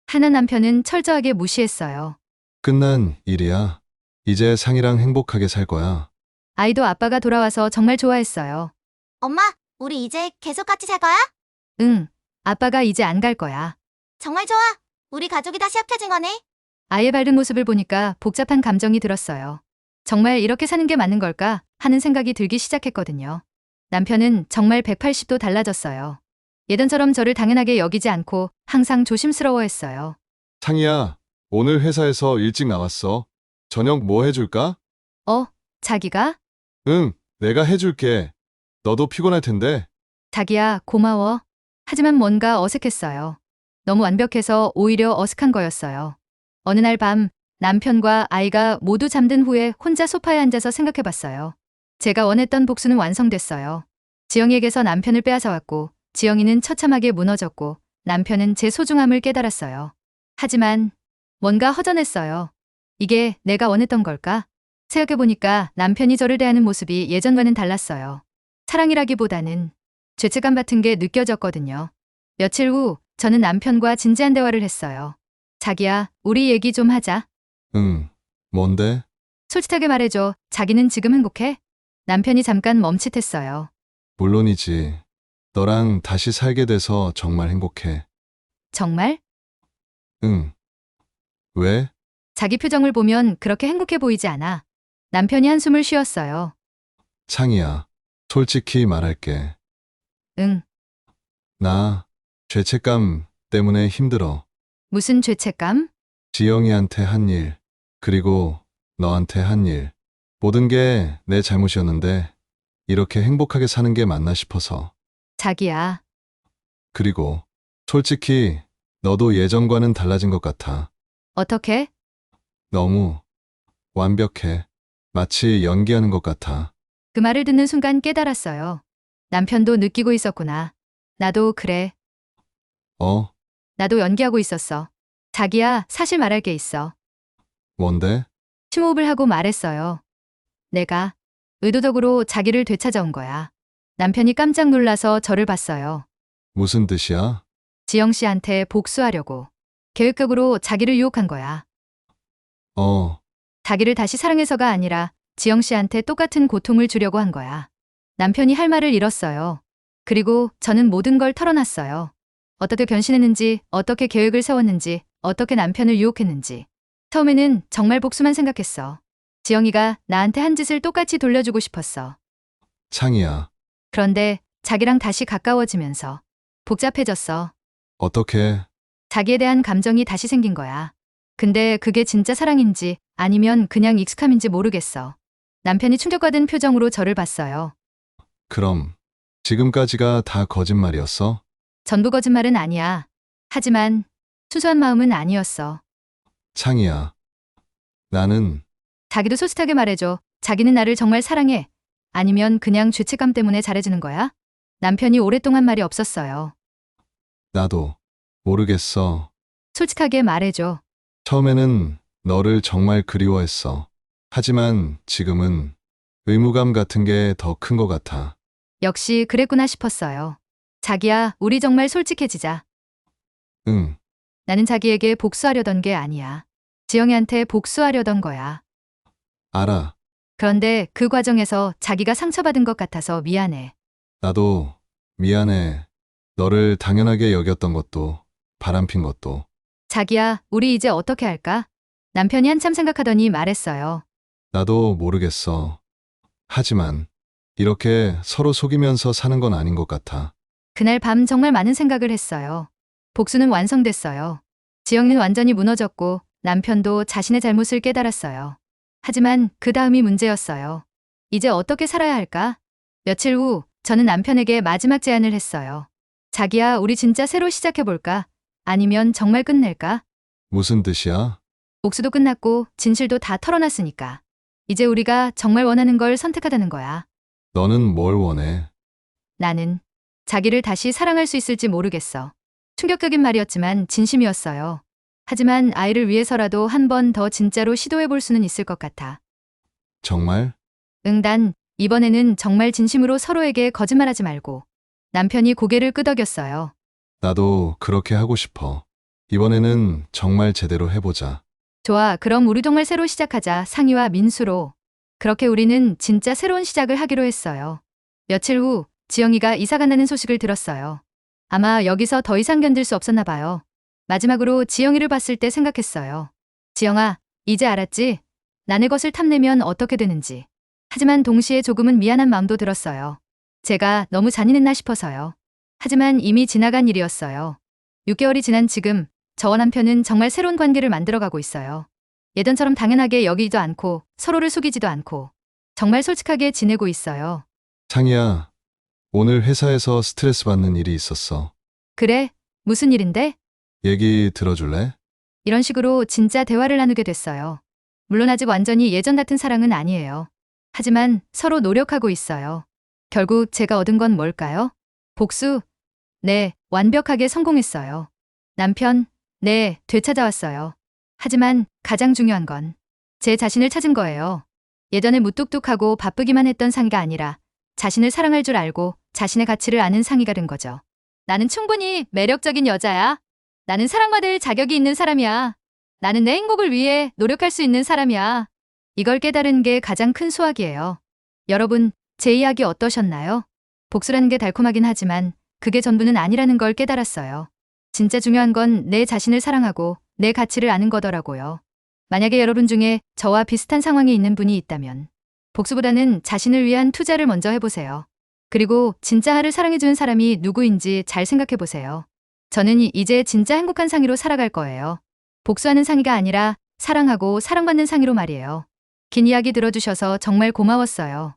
하나 남편은 철저하게 무시했어요.
끝난 일이야. 이제 상이랑 행복하게 살 거야.
아이도 아빠가 돌아와서 정말 좋아했어요.
엄마, 우리 이제 계속 같이 살 거야?
응, 아빠가 이제 안 갈 거야.
정말 좋아. 우리 가족이 다시 합쳐진 거네.
아이의 밝은 모습을 보니까 복잡한 감정이 들었어요. 정말 이렇게 사는 게 맞는 걸까 하는 생각이 들기 시작했거든요. 남편은 정말 180도 달라졌어요. 예전처럼 저를 당연하게 여기지 않고 항상 조심스러워했어요.
창희야, 오늘 회사에서 일찍 나왔어. 저녁 뭐 해줄까?
자기가?
응, 내가 해줄게. 너도 피곤할 텐데.
자기야, 고마워. 하지만 뭔가 어색했어요. 너무 완벽해서 오히려 어색한 거였어요. 어느 날 밤 남편과 아이가 모두 잠든 후에 혼자 소파에 앉아서 생각해봤어요. 제가 원했던 복수는 완성됐어요. 지영이에게서 남편을 빼앗아왔고 지영이는 처참하게 무너졌고 남편은 제 소중함을 깨달았어요. 하지만 뭔가 허전했어요. 이게 내가 원했던 걸까? 생각해보니까 남편이 저를 대하는 모습이 예전과는 달랐어요. 사랑이라기보다는 죄책감 같은 게 느껴졌거든요. 며칠 후 저는 남편과 진지한 대화를 했어요. 자기야, 우리 얘기 좀 하자.
응, 뭔데?
솔직하게 말해줘. 자기는 지금 행복해? 남편이 잠깐 멈칫했어요.
물론이지. 너랑 다시 살게 돼서 정말 행복해.
정말?
응. 왜?
자기 표정을 보면 그렇게 행복해 보이지 않아. 남편이 한숨을 쉬었어요.
창희야, 솔직히 말할게.
응,
나 죄책감 때문에 힘들어.
무슨 죄책감?
지영이한테 한 일, 그리고 너한테 한 일. 모든 게 내 잘못이었는데 이렇게 행복하게 사는 게 맞나 싶어서.
자기야,
그리고 솔직히 너도 예전과는 달라진 것 같아.
어떻게?
너무 완벽해. 마치 연기하는 것 같아.
그 말을 듣는 순간 깨달았어요. 남편도 느끼고 있었구나. 나도 그래.
어?
나도 연기하고 있었어. 자기야, 사실 말할 게 있어.
뭔데?
심호흡을 하고 말했어요. 내가 의도적으로 자기를 되찾아온 거야. 남편이 깜짝 놀라서 저를 봤어요.
무슨 뜻이야?
지영 씨한테 복수하려고. 계획적으로 자기를 유혹한 거야. 자기를 다시 사랑해서가 아니라 지영 씨한테 똑같은 고통을 주려고 한 거야. 남편이 할 말을 잃었어요. 그리고 저는 모든 걸 털어놨어요. 어떻게 변신했는지, 어떻게 계획을 세웠는지, 어떻게 남편을 유혹했는지. 처음에는 정말 복수만 생각했어. 지영이가 나한테 한 짓을 똑같이 돌려주고 싶었어.
창희야,
그런데 자기랑 다시 가까워지면서 복잡해졌어.
어떻게?
자기에 대한 감정이 다시 생긴 거야. 근데 그게 진짜 사랑인지 아니면 그냥 익숙함인지 모르겠어. 남편이 충격받은 표정으로 저를 봤어요.
그럼 지금까지가 다 거짓말이었어?
전부 거짓말은 아니야. 하지만 순수한 마음은 아니었어.
창희야, 나는
자기도 솔직하게 말해줘. 자기는 나를 정말 사랑해. 아니면 그냥 죄책감 때문에 잘해주는 거야? 남편이 오랫동안 말이 없었어요.
나도 모르겠어.
솔직하게 말해줘.
처음에는 너를 정말 그리워했어. 하지만 지금은 의무감 같은 게 더 큰 것 같아.
역시 그랬구나 싶었어요. 자기야, 우리 정말 솔직해지자.
응,
나는 자기에게 복수하려던 게 아니야. 지영이한테 복수하려던 거야.
알아.
그런데 그 과정에서 자기가 상처받은 것 같아서 미안해.
나도 미안해. 너를 당연하게 여겼던 것도, 바람핀 것도.
자기야, 우리 이제 어떻게 할까? 남편이 한참 생각하더니 말했어요.
나도 모르겠어. 하지만 이렇게 서로 속이면서 사는 건 아닌 것 같아.
그날 밤 정말 많은 생각을 했어요. 복수는 완성됐어요. 지영이는 완전히 무너졌고 남편도 자신의 잘못을 깨달았어요. 하지만 그 다음이 문제였어요. 이제 어떻게 살아야 할까? 며칠 후 저는 남편에게 마지막 제안을 했어요. 자기야, 우리 진짜 새로 시작해볼까? 아니면 정말 끝낼까?
무슨 뜻이야?
복수도 끝났고 진실도 다 털어놨으니까. 이제 우리가 정말 원하는 걸 선택하자는 거야.
너는 뭘 원해?
나는 자기를 다시 사랑할 수 있을지 모르겠어. 충격적인 말이었지만 진심이었어요. 하지만 아이를 위해서라도 한 번 더 진짜로 시도해볼 수는 있을 것 같아.
정말?
단 이번에는 정말 진심으로 서로에게 거짓말하지 말고. 남편이 고개를 끄덕였어요.
나도 그렇게 하고 싶어. 이번에는 정말 제대로 해보자.
좋아, 그럼 우리 정말 새로 시작하자. 상희와 민수로. 그렇게 우리는 진짜 새로운 시작을 하기로 했어요. 며칠 후 지영이가 이사 간다는 소식을 들었어요. 아마 여기서 더 이상 견딜 수 없었나 봐요. 마지막으로 지영이를 봤을 때 생각했어요. 지영아, 이제 알았지? 남의 것을 탐내면 어떻게 되는지. 하지만 동시에 조금은 미안한 마음도 들었어요. 제가 너무 잔인했나 싶어서요. 하지만 이미 지나간 일이었어요. 6개월이 지난 지금 저와 남편은 정말 새로운 관계를 만들어가고 있어요. 예전처럼 당연하게 여기지도 않고 서로를 속이지도 않고 정말 솔직하게 지내고 있어요.
상희야, 오늘 회사에서 스트레스 받는 일이 있었어.
그래? 무슨 일인데?
얘기 들어줄래?
이런 식으로 진짜 대화를 나누게 됐어요. 물론 아직 완전히 예전 같은 사랑은 아니에요. 하지만 서로 노력하고 있어요. 결국 제가 얻은 건 뭘까요? 복수? 네, 완벽하게 성공했어요. 남편? 네, 되찾아왔어요. 하지만 가장 중요한 건 제 자신을 찾은 거예요. 예전에 무뚝뚝하고 바쁘기만 했던 상희가 아니라 자신을 사랑할 줄 알고 자신의 가치를 아는 상희가 된 거죠. 나는 충분히 매력적인 여자야. 나는 사랑받을 자격이 있는 사람이야. 나는 내 행복을 위해 노력할 수 있는 사람이야. 이걸 깨달은 게 가장 큰 수확이에요. 여러분, 제 이야기 어떠셨나요? 복수라는 게 달콤하긴 하지만 그게 전부는 아니라는 걸 깨달았어요. 진짜 중요한 건 내 자신을 사랑하고 내 가치를 아는 거더라고요. 만약에 여러분 중에 저와 비슷한 상황에 있는 분이 있다면 복수보다는 자신을 위한 투자를 먼저 해보세요. 그리고 진짜 나를 사랑해주는 사람이 누구인지 잘 생각해보세요. 저는 이제 진짜 행복한 상희로 살아갈 거예요. 복수하는 상희가 아니라 사랑하고 사랑받는 상희로 말이에요. 긴 이야기 들어주셔서 정말 고마웠어요.